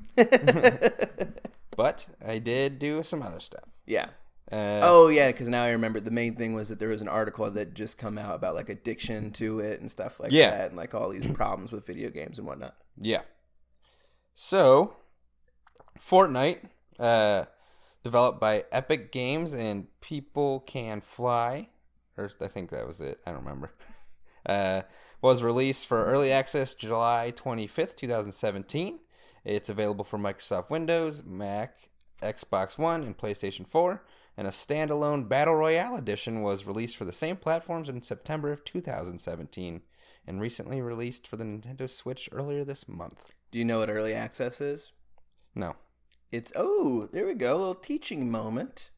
But I did do some other stuff. Yeah. Because now I remember the main thing was that there was an article that just come out about like addiction to it and stuff like that, and like all these problems with video games and whatnot. Yeah. So, Fortnite, developed by Epic Games and People Can Fly, or I think that was it. I don't remember. Was released for early access July 25th, 2017. It's available for Microsoft Windows, Mac, Xbox One, and PlayStation 4. And a standalone Battle Royale edition was released for the same platforms in September of 2017 and recently released for the Nintendo Switch earlier this month. Do you know what early access is? No. It's, there we go, a little teaching moment.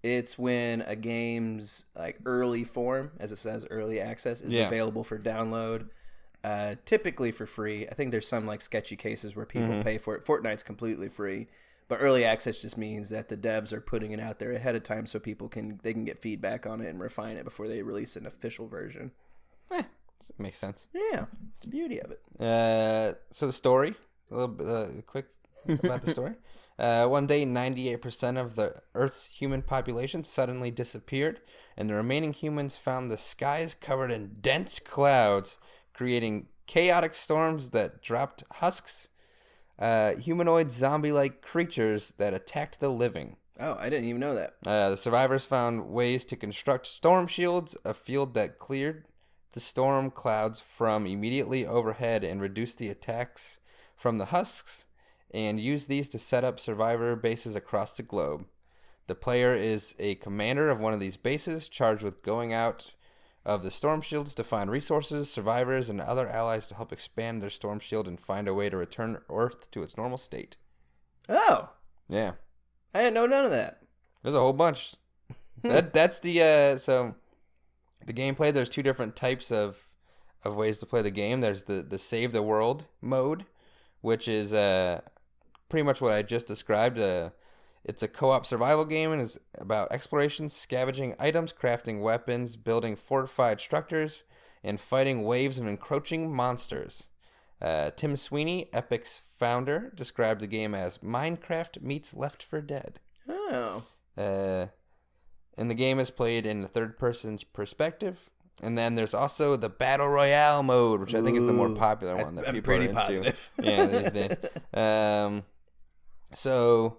It's when a game's like early form, as it says, early access, is available for download, typically for free. I think there's some like sketchy cases where people pay for it. Fortnite's completely free. But early access just means that the devs are putting it out there ahead of time so people can get feedback on it and refine it before they release an official version. Makes sense. Yeah, it's the beauty of it. So the story, a little bit quick about the story. One day, 98% of the Earth's human population suddenly disappeared, and the remaining humans found the skies covered in dense clouds, creating chaotic storms that dropped husks. Humanoid zombie-like creatures that attacked the living. Oh, I didn't even know that. The survivors found ways to construct storm shields, a field that cleared the storm clouds from immediately overhead and reduced the attacks from the husks, and used these to set up survivor bases across the globe. The player is a commander of one of these bases, charged with going out of the storm shields to find resources, survivors, and other allies to help expand their storm shield and find a way to return Earth to its normal state. Oh. Yeah. I didn't know none of that. There's a whole bunch. That's the so the gameplay. There's two different types of ways to play the game. There's the save the world mode, which is pretty much what I just described. It's a co-op survival game and is about exploration, scavenging items, crafting weapons, building fortified structures, and fighting waves of encroaching monsters. Tim Sweeney, Epic's founder, described the game as Minecraft meets Left 4 Dead. Oh. And the game is played in the third person's perspective. And then there's also the Battle Royale mode, which I think is the more popular one that people are into. Positive. Yeah, these days. So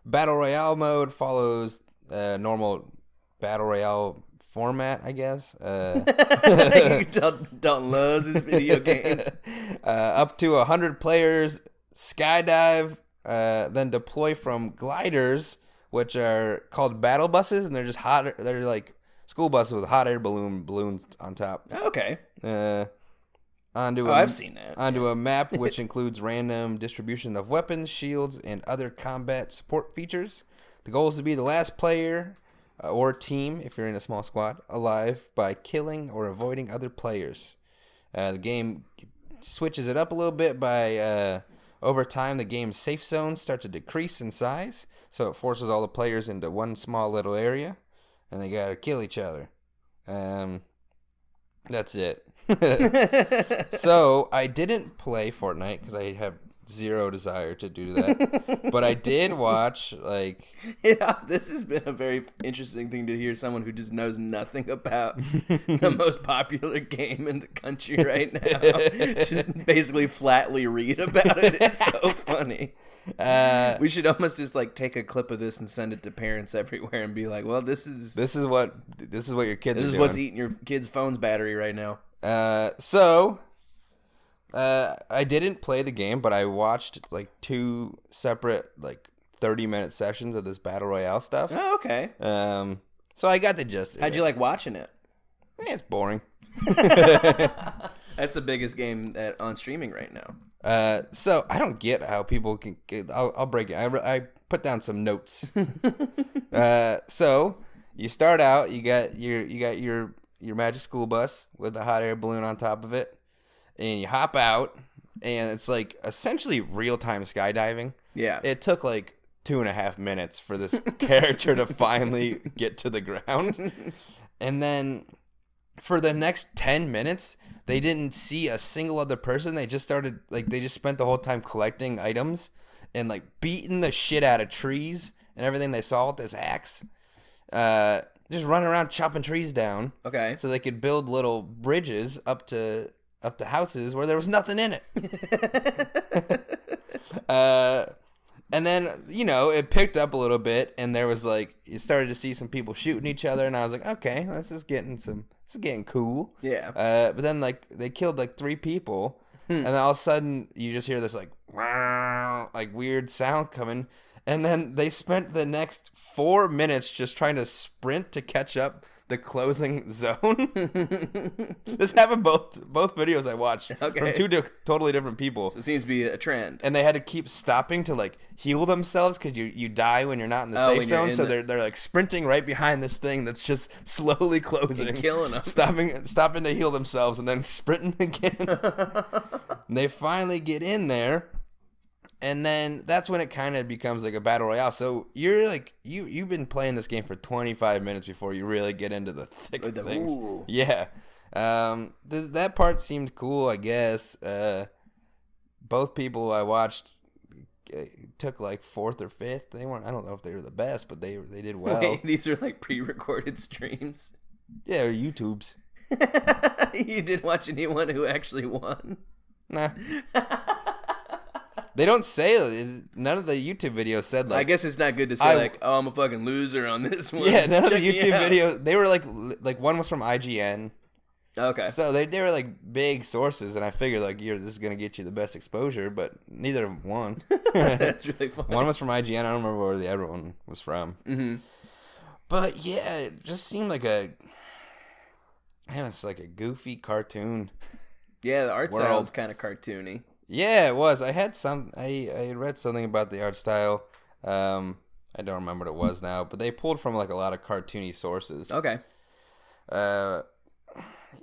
Battle Royale mode follows normal Battle Royale format, I guess. Dalton loves his video games. Up to 100 players, skydive, then deploy from gliders, which are called battle buses, and they're just hot. They're like school buses with hot air balloons on top. Okay. I've seen that. Onto a map which includes random distribution of weapons, shields, and other combat support features. The goal is to be the last player or team, if you're in a small squad, alive by killing or avoiding other players. The game switches it up a little bit by over time the game's safe zones start to decrease in size, so it forces all the players into one small little area, and they gotta kill each other. That's it. So I didn't play Fortnite because I have zero desire to do that, but I did watch this has been a very interesting thing to hear someone who just knows nothing about the most popular game in the country right now just basically flatly read about it. It's so funny. We should almost just take a clip of this and send it to parents everywhere and be like, well, this is what your kids are doing. This is what's eating your kids' phone's battery right now. I didn't play the game, but I watched 2 separate 30-minute sessions of this battle royale stuff. Oh, okay. So I got the gist of it. How'd you like watching it? It's boring. That's the biggest game on streaming right now. So I don't get how people can get. I'll break it. I put down some notes. So you start out. You got your magic school bus with a hot air balloon on top of it. And you hop out, and it's essentially real-time skydiving. Yeah. It took 2.5 minutes for this character to finally get to the ground. And then for the next 10 minutes, they didn't see a single other person. They just started, they just spent the whole time collecting items and, beating the shit out of trees and everything they saw with this axe. Just running around chopping trees down. Okay. So they could build little bridges up to houses where there was nothing in it. And then, it picked up a little bit, and there was you started to see some people shooting each other, and I was like, okay, this is getting cool. Yeah. But then they killed 3 people, and then all of a sudden you just hear this weird sound coming, and then they spent the next 4 minutes just trying to sprint to catch up the closing zone. This happened both videos I watched from 2 totally different people. So it seems to be a trend. And they had to keep stopping to heal themselves because you die when you're not in the safe zone. So they're sprinting right behind this thing that's just slowly closing, and killing them, stopping to heal themselves, and then sprinting again. And they finally get in there. And then that's when it kind of becomes a battle royale. So you're you've been playing this game for 25 minutes before you really get into the thick of things. Ooh. Yeah. That part seemed cool, I guess. Both people I watched took 4th or 5th. They weren't. I don't know if they were the best, but they did well. Wait, these are pre-recorded streams. Yeah, or YouTubes. You didn't watch anyone who actually won? Nah. They don't say, none of the YouTube videos said I guess it's not good to say I'm a fucking loser on this one. Yeah, none of the YouTube videos, they were one was from IGN. Okay. So they were big sources, and I figured this is going to get you the best exposure, but neither of them won. That's really funny. One was from IGN, I don't remember where the other one was from. Mm-hmm. But yeah, it just seemed it's a goofy cartoon. Yeah, the art style is kind of cartoony. Yeah, it was. I had I read something about the art style. I don't remember what it was now, but they pulled from a lot of cartoony sources. Okay. Yeah,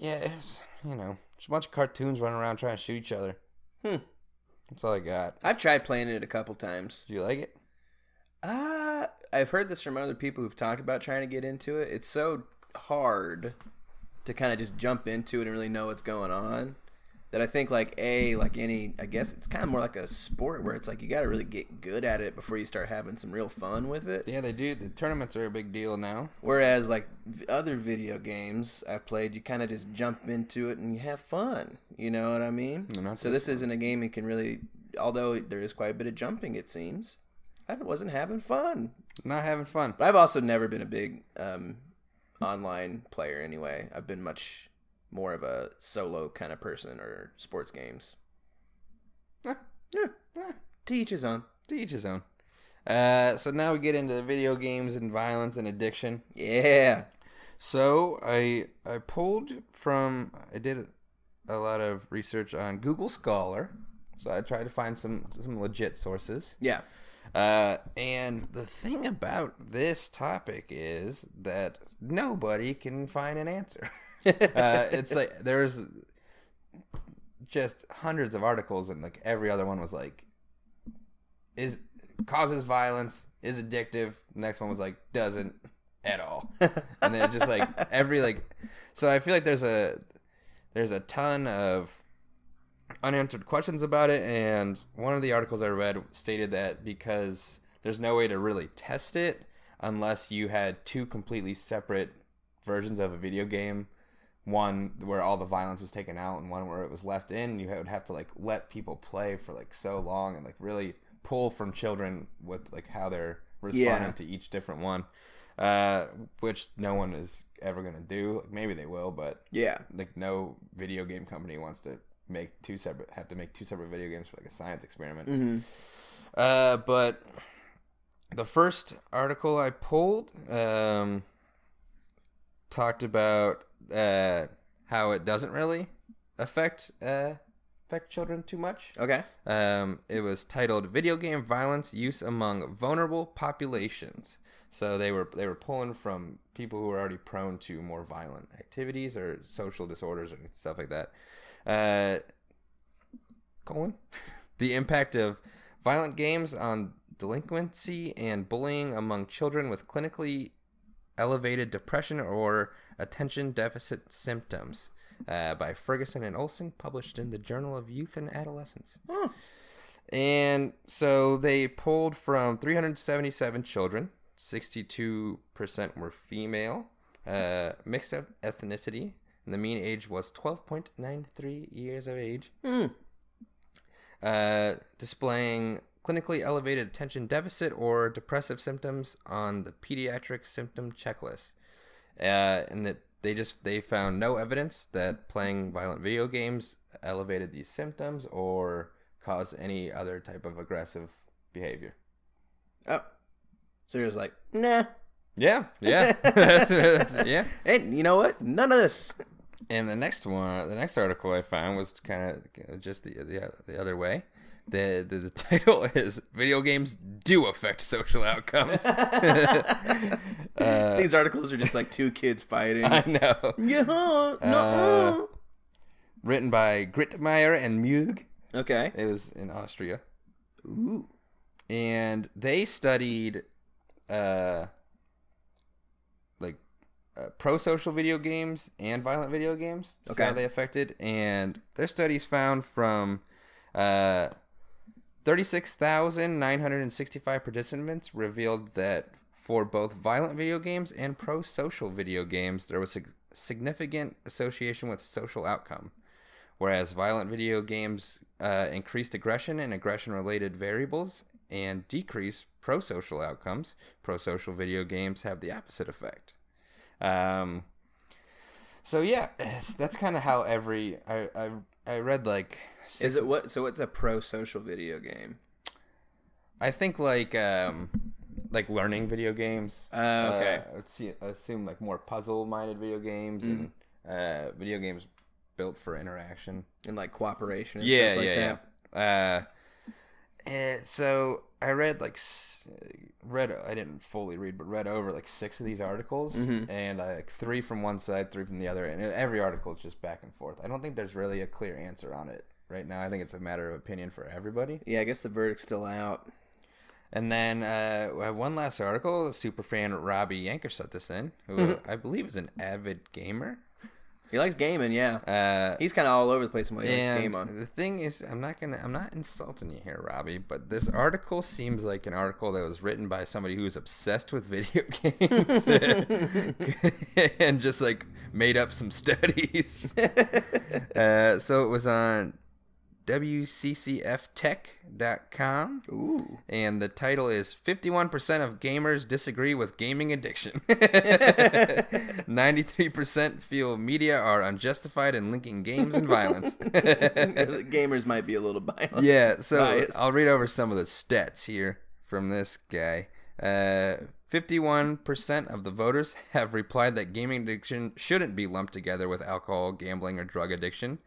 it's just a bunch of cartoons running around trying to shoot each other. That's all I got. I've tried playing it a couple times. Do you like it? I've heard this from other people who've talked about trying to get into it. It's so hard to kind of just jump into it and really know what's going on. That I think I guess it's kind of more like a sport where it's you got to really get good at it before you start having some real fun with it. Yeah, they do. The tournaments are a big deal now. Whereas other video games I've played, you kind of just jump into it and you have fun. You know what I mean? So this isn't a game you can really, although there is quite a bit of jumping, it seems. I wasn't having fun. Not having fun. But I've also never been a big online player anyway. I've been much more of a solo kind of person or sports games. Yeah. To each his own. To each his own. So now we get into video games and violence and addiction. Yeah. So I did a lot of research on Google Scholar. So I tried to find some legit sources. Yeah. And the thing about this topic is that nobody can find an answer. It's there's just hundreds of articles, and like every other one was like, causes violence, is addictive. The next one was like, doesn't at all. And then just like so I feel like there's a ton of unanswered questions about it. And one of the articles I read stated that because there's no way to really test it unless you had two completely separate versions of a video game, one where all the violence was taken out and one where it was left in. You would have to like let people play for like so long and like really pull from children with like how they're responding to each different one, which no one is ever gonna do. Like, maybe they will, but like no video game company wants to make two separate video games for like a science experiment. But the first article I pulled talked about how it doesn't really affect children too much. Okay. It was titled "Video Game Violence Use Among Vulnerable Populations." So they were pulling from people who are already prone to more violent activities or social disorders and stuff like that. The impact of violent games on delinquency and bullying among children with clinically elevated depression or attention deficit symptoms, by Ferguson and Olson, published in the Journal of Youth and Adolescence. And so they pulled from 377 children. 62% were female, mixed ethnicity, and the mean age was 12.93 years of age. Displaying clinically elevated attention deficit or depressive symptoms on the pediatric symptom checklist. And that they found no evidence that playing violent video games elevated these symptoms or caused any other type of aggressive behavior. Oh. So you're just like, nah. Yeah. that's, yeah. Hey, you know what? None of this. And the next article I found was kind of just the other way. The title is "Video Games Do Affect Social Outcomes." These articles are just like two kids fighting. I know. Yeah. No. Written by Grittmeyer and Mug. Okay. It was in Austria. Ooh. And they studied pro-social video games and violent video games. Okay. How they affected. And their studies found from 36,965 participants revealed that for both violent video games and pro-social video games, there was a significant association with social outcome. Whereas violent video games increased aggression and aggression-related variables and decreased pro-social outcomes, pro-social video games have the opposite effect. So yeah, that's kind of how I read like. Is it what? So what's a pro-social video game? I think like learning video games. Okay. I assume like more puzzle-minded video games and video games built for interaction and like cooperation. And stuff like that. So I read I didn't fully read, but read over like 6 of these articles, and like 3 from one side, 3 from the other, and every article is just back and forth. I don't think there's really a clear answer on it right now. I think it's a matter of opinion for everybody. Yeah, I guess the verdict's still out. And then one last article, superfan Robbie Yanker sent this in, who I believe is an avid gamer. He likes gaming, yeah. He's kind of all over the place in what he likes to game on. The thing is, I'm not insulting you here, Robbie, but this article seems like an article that was written by somebody who's obsessed with video games and just like made up some studies. So it was on WCCFtech.com. Ooh. And the title is 51% of gamers disagree with gaming addiction. 93% feel media are unjustified in linking games and violence. Gamers might be a little biased. Yeah, so I'll read over some of the stats here from this guy. 51% of the voters have replied that gaming addiction shouldn't be lumped together with alcohol, gambling, or drug addiction.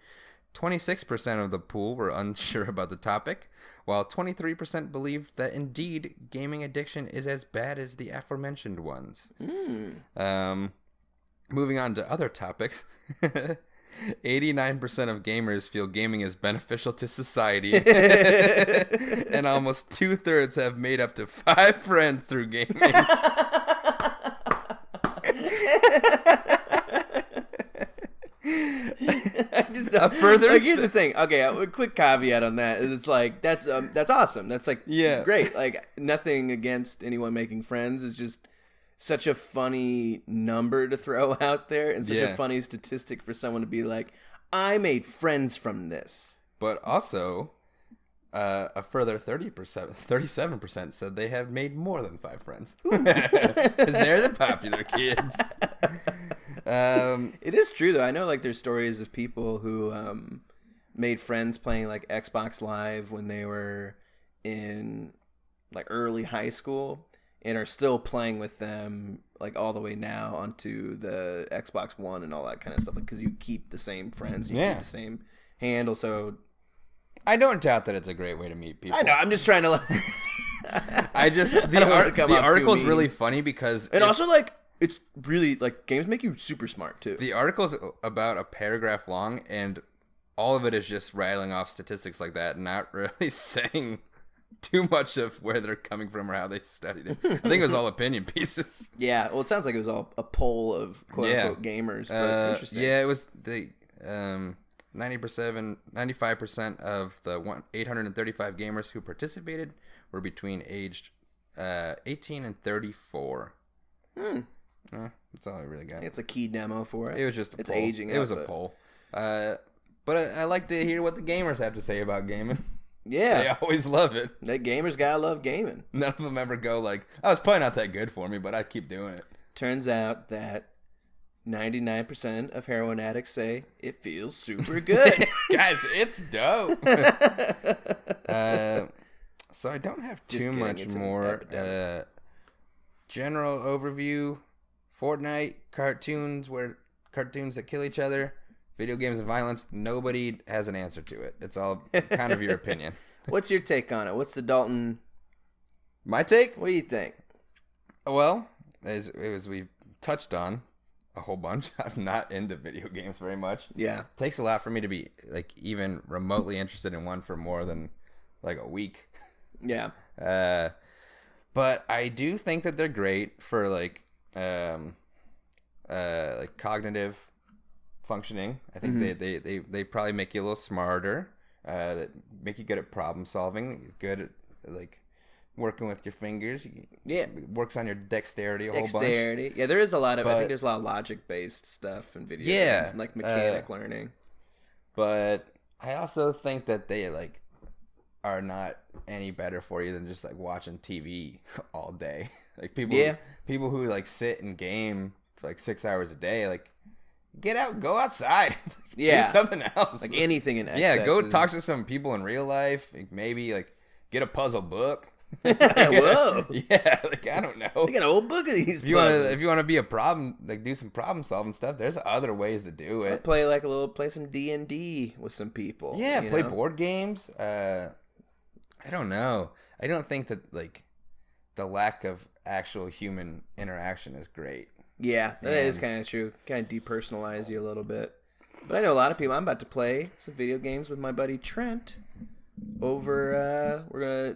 26% of the pool were unsure about the topic, while 23% believed that indeed gaming addiction is as bad as the aforementioned ones. Moving on to other topics. 89% of gamers feel gaming is beneficial to society. And almost 2/3 have made up to 5 friends through gaming. Here's the thing. Okay, a quick caveat on that is it's like that's awesome. That's like great. Like nothing against anyone making friends. It's just such a funny number to throw out there and such a funny statistic for someone to be like, I made friends from this. But also, a further 37% said they have made more than 5 friends. Because they're the popular kids. It is true though. I know like there's stories of people who made friends playing like Xbox Live when they were in like early high school and are still playing with them like all the way now onto the Xbox One and all that kind of stuff. Like because you keep the same friends, you keep the same handle. So I don't doubt that it's a great way to meet people. I know. I'm just trying to. The article's really funny because also like. It's really, like, games make you super smart, too. The article's about a paragraph long, and all of it is just rattling off statistics like that, not really saying too much of where they're coming from or how they studied it. I think it was all opinion pieces. Yeah, well, it sounds like it was all a poll of quote-unquote gamers, but interesting. Yeah, it was the 95% of the 835 gamers who participated were between aged 18 and 34. That's all I really got. It's a key demo for it. It was just a poll. It's aging. It was a poll. But I like to hear what the gamers have to say about gaming. Yeah. They always love it. That gamers gotta love gaming. None of them ever go like, oh, it's probably not that good for me, but I keep doing it. Turns out that 99% of heroin addicts say it feels super good. Guys, it's dope. So I don't have too much more. General overview: Fortnite, cartoons that kill each other, video games and violence. Nobody has an answer to it. It's all kind of your opinion. What's your take on it? What's the Dalton? My take? What do you think? Well, as we've touched on a whole bunch, I'm not into video games very much. Yeah, it takes a lot for me to be like even remotely interested in one for more than like a week. Yeah. But I do think that they're great for like cognitive functioning. I think they probably make you a little smarter. That make you good at problem solving. Good at like working with your fingers. It works on your dexterity a whole bunch. Yeah, there is a lot of. I think there's a lot of logic based stuff in video games, and like mechanic learning. But I also think that they like are not any better for you than just like watching TV all day. Like people who like sit and game for like 6 hours a day, like get out, go outside. Do something else. Like anything in excess. Yeah, go talk to some people in real life. Like, maybe like get a puzzle book. Whoa. Yeah, like I don't know. You got a whole book of these. If you want to be a problem, like do some problem solving stuff. There's other ways to do it. Play some D&D with some people. Yeah, play board games. I don't know. I don't think that like the lack of actual human interaction is great. Yeah, that is kind of true. Kind of depersonalize you a little bit. But I know a lot of people. I'm about to play some video games with my buddy Trent. There's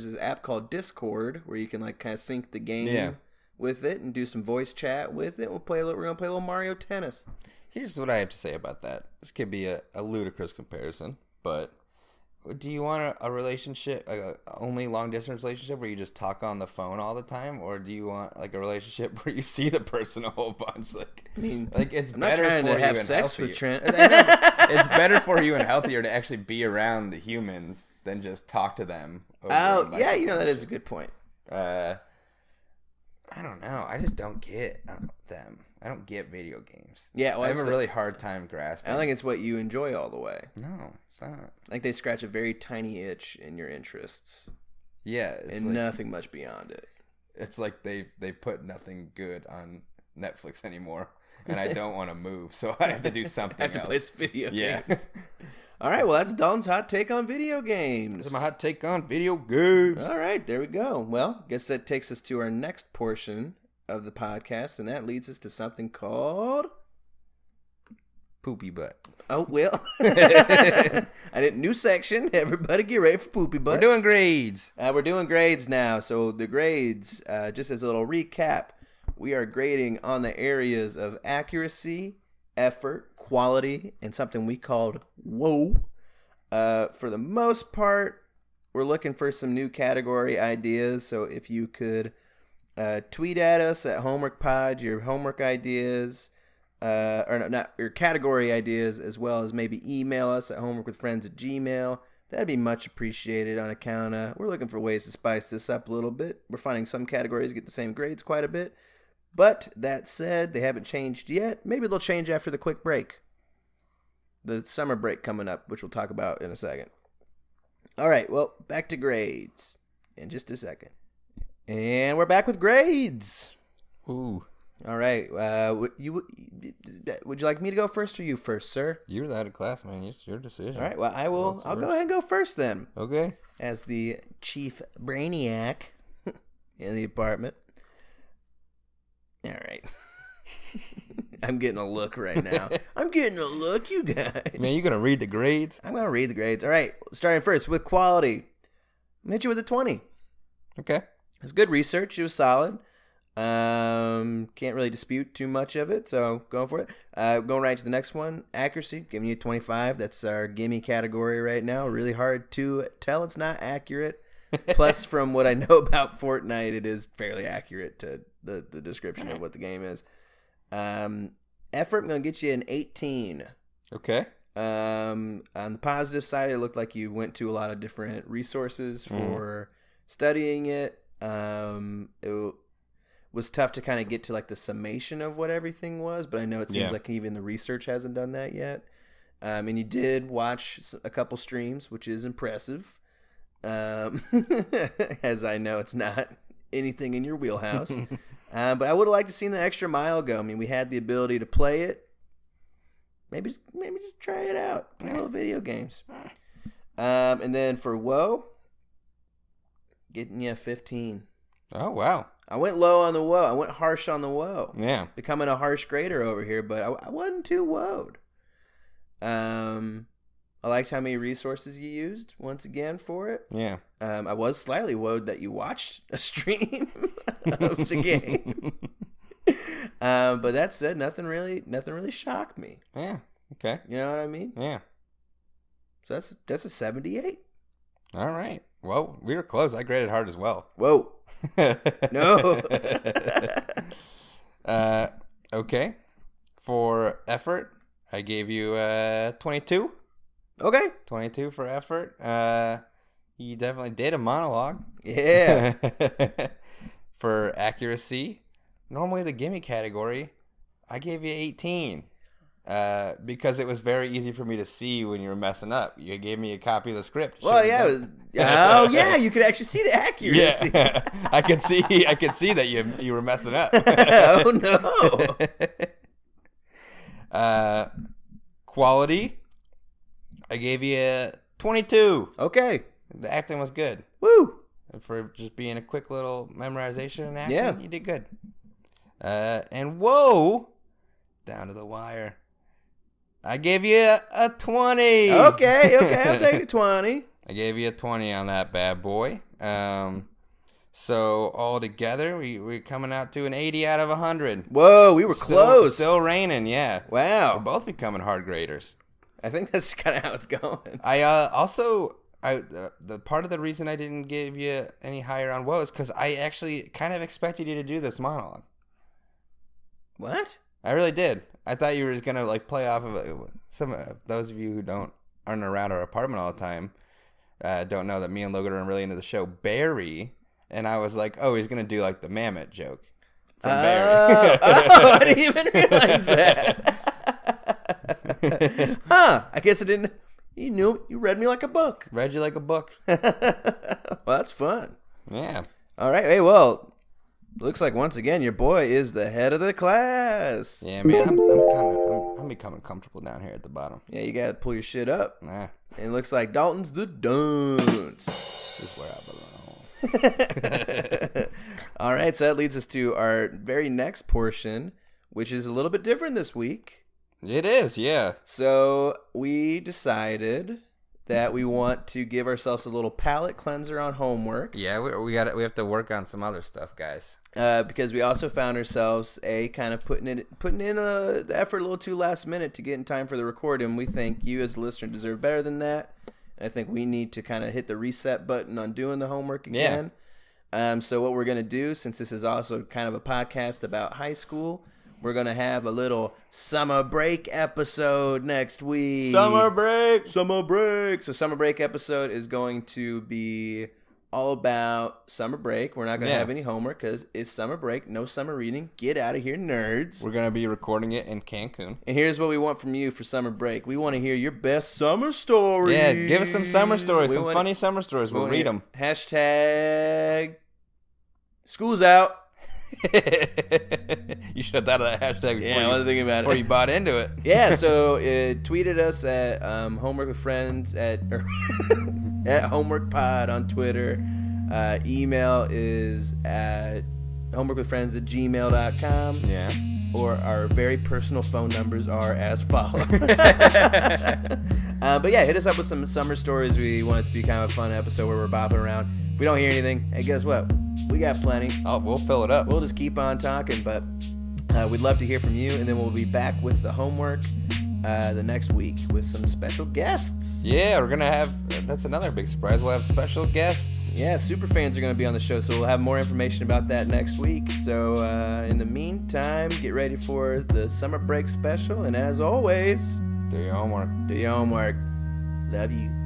this app called Discord where you can like kind of sync the game with it and do some voice chat with it. We're gonna play a little Mario Tennis. Here's what I have to say about that. This could be a ludicrous comparison, but do you want a relationship, only long distance relationship where you just talk on the phone all the time, or do you want like a relationship where you see the person a whole bunch? Like, I mean, like it's better for you and healthier. I'm not trying to have sex with Trent. It's better for you and healthier to actually be around the humans than just talk to them. Oh, yeah, that is a good point. I don't know. I just don't get them. I don't get video games. Yeah, well, I have a really hard time grasping. I don't think it's what you enjoy all the way. No, it's not. Like they scratch a very tiny itch in your interests. Yeah, and like, nothing much beyond it. It's like they put nothing good on Netflix anymore, and I don't want to move, so I have to do something. I have to play some video games. All right, well, that's Dalton's hot take on video games. That's my hot take on video games. All right, there we go. Well, I guess that takes us to our next portion of the podcast, and that leads us to something called poopy butt. Oh, well. I didn't. New section. Everybody get ready for poopy butt. We're doing grades. We're doing grades now. So the grades, just as a little recap, we are grading on the areas of accuracy, effort, quality, and something we called whoa. For the most part, we're looking for some new category ideas. So if you could tweet at us at Homework Pod your homework ideas, or no, not your category ideas, as well as maybe email us at homeworkwithfriends@gmail.com. That'd be much appreciated on account of we're looking for ways to spice this up a little bit. We're finding some categories get the same grades quite a bit. But that said, they haven't changed yet. Maybe they'll change after the quick break. The summer break coming up, which we'll talk about in a second. All right, well, back to grades in just a second. And we're back with grades. Ooh. All right. Would you like me to go first or you first, sir? You're the head of class, man. It's your decision. All right. Well, I'll go ahead and go first then. Okay. As the chief brainiac in the apartment. All right. I'm getting a look right now. I'm getting a look, you guys. Man, you going to read the grades? I'm going to read the grades. All right. Starting first with quality. I'm hit you with a 20. Okay. It was good research. It was solid. Can't really dispute too much of it, so going for it. Going right to the next one, accuracy, giving you 25. That's our gimme category right now. Really hard to tell it's not accurate. Plus, from what I know about Fortnite, it is fairly accurate to the description of what the game is. Effort, I'm going to get you an 18. Okay. On the positive side, it looked like you went to a lot of different resources for studying it. It was tough to kind of get to like the summation of what everything was, but I know it seems like even the research hasn't done that yet. And you did watch a couple streams, which is impressive. As I know it's not anything in your wheelhouse. But I would have liked to seen the extra mile go. I mean, we had the ability to play it. Maybe just try it out. Play little video games. And then for whoa, getting you 15. Oh, wow. I went low on the whoa. I went harsh on the whoa. Yeah. Becoming a harsh grader over here, but I wasn't too whoa'd. I liked how many resources you used once again for it. Yeah. I was slightly whoa'd that you watched a stream of the game. But that said, nothing really shocked me. Yeah. Okay. You know what I mean? Yeah. So that's a 78. All right. Well, we were close. I graded hard as well. Whoa. No. Okay. For effort, I gave you 22. Okay. 22 for effort. You definitely did a monologue. Yeah. For accuracy, normally the gimme category, I gave you 18. Because it was very easy for me to see when you were messing up. You gave me a copy of the script. Well, yeah. Oh, yeah. You could actually see the accuracy. Yeah. I could see that you were messing up. Oh no. Quality, I gave you a 22. Okay. The acting was good. Woo. And for just being a quick little memorization and acting, you did good. And whoa, down to the wire. I gave you a 20. Okay, I'll take a 20. I gave you a 20 on that bad boy. So all together, we're coming out to an 80 out of 100. Whoa, we were close. Still raining, yeah. Wow. We're both becoming hard graders. I think that's kind of how it's going. I the part of the reason I didn't give you any higher on whoa is because I actually kind of expected you to do this monologue. What? I really did. I thought you were just gonna like play off of it. Some those of you who aren't around our apartment all the time don't know that me and Logan are really into the show Barry, and I was like, oh, he's gonna do like the Mammoth joke from Barry. I didn't even realize that. Huh? I guess I didn't. You read me like a book. Read you like a book. Well, that's fun. Yeah. All right. Hey, well. Looks like once again your boy is the head of the class. Yeah, man, I'm becoming comfortable down here at the bottom. Yeah, you gotta pull your shit up. Nah. And it looks like Dalton's the dunce. This is where I belong. All right, so that leads us to our very next portion, which is a little bit different this week. It is, yeah. So we decided that we want to give ourselves a little palate cleanser on homework. Yeah, we have to work on some other stuff, guys. Because we also found ourselves kind of putting in the effort a little too last minute to get in time for the recording. We think you as a listener deserve better than that. And I think we need to kind of hit the reset button on doing the homework again. Yeah. So what we're gonna do, since this is also kind of a podcast about high school, we're going to have a little summer break episode next week. Summer break! So summer break episode is going to be all about summer break. We're not going to have any homework because it's summer break. No summer reading. Get out of here, nerds. We're going to be recording it in Cancun. And here's what we want from you for summer break. We want to hear your best summer stories. Yeah, give us some summer stories. Funny summer stories. We'll read them. Hashtag school's out. You should have thought of that hashtag before you bought into it. Yeah, so tweet at us at Homework with Friends at Homework Pod on Twitter. Email is at homeworkwithfriends@gmail.com. Yeah. Or our very personal phone numbers are as follows. But yeah, hit us up with some summer stories. We want it to be kind of a fun episode where we're bopping around. If we don't hear anything, hey, guess what? We got plenty. Oh, we'll fill it up. We'll just keep on talking, but we'd love to hear from you, and then we'll be back with the homework the next week with some special guests. Yeah, we're going to have, that's another big surprise, we'll have special guests. Yeah, super fans are going to be on the show, so we'll have more information about that next week. So in the meantime, get ready for the summer break special, and as always, do your homework. Do your homework. Love you.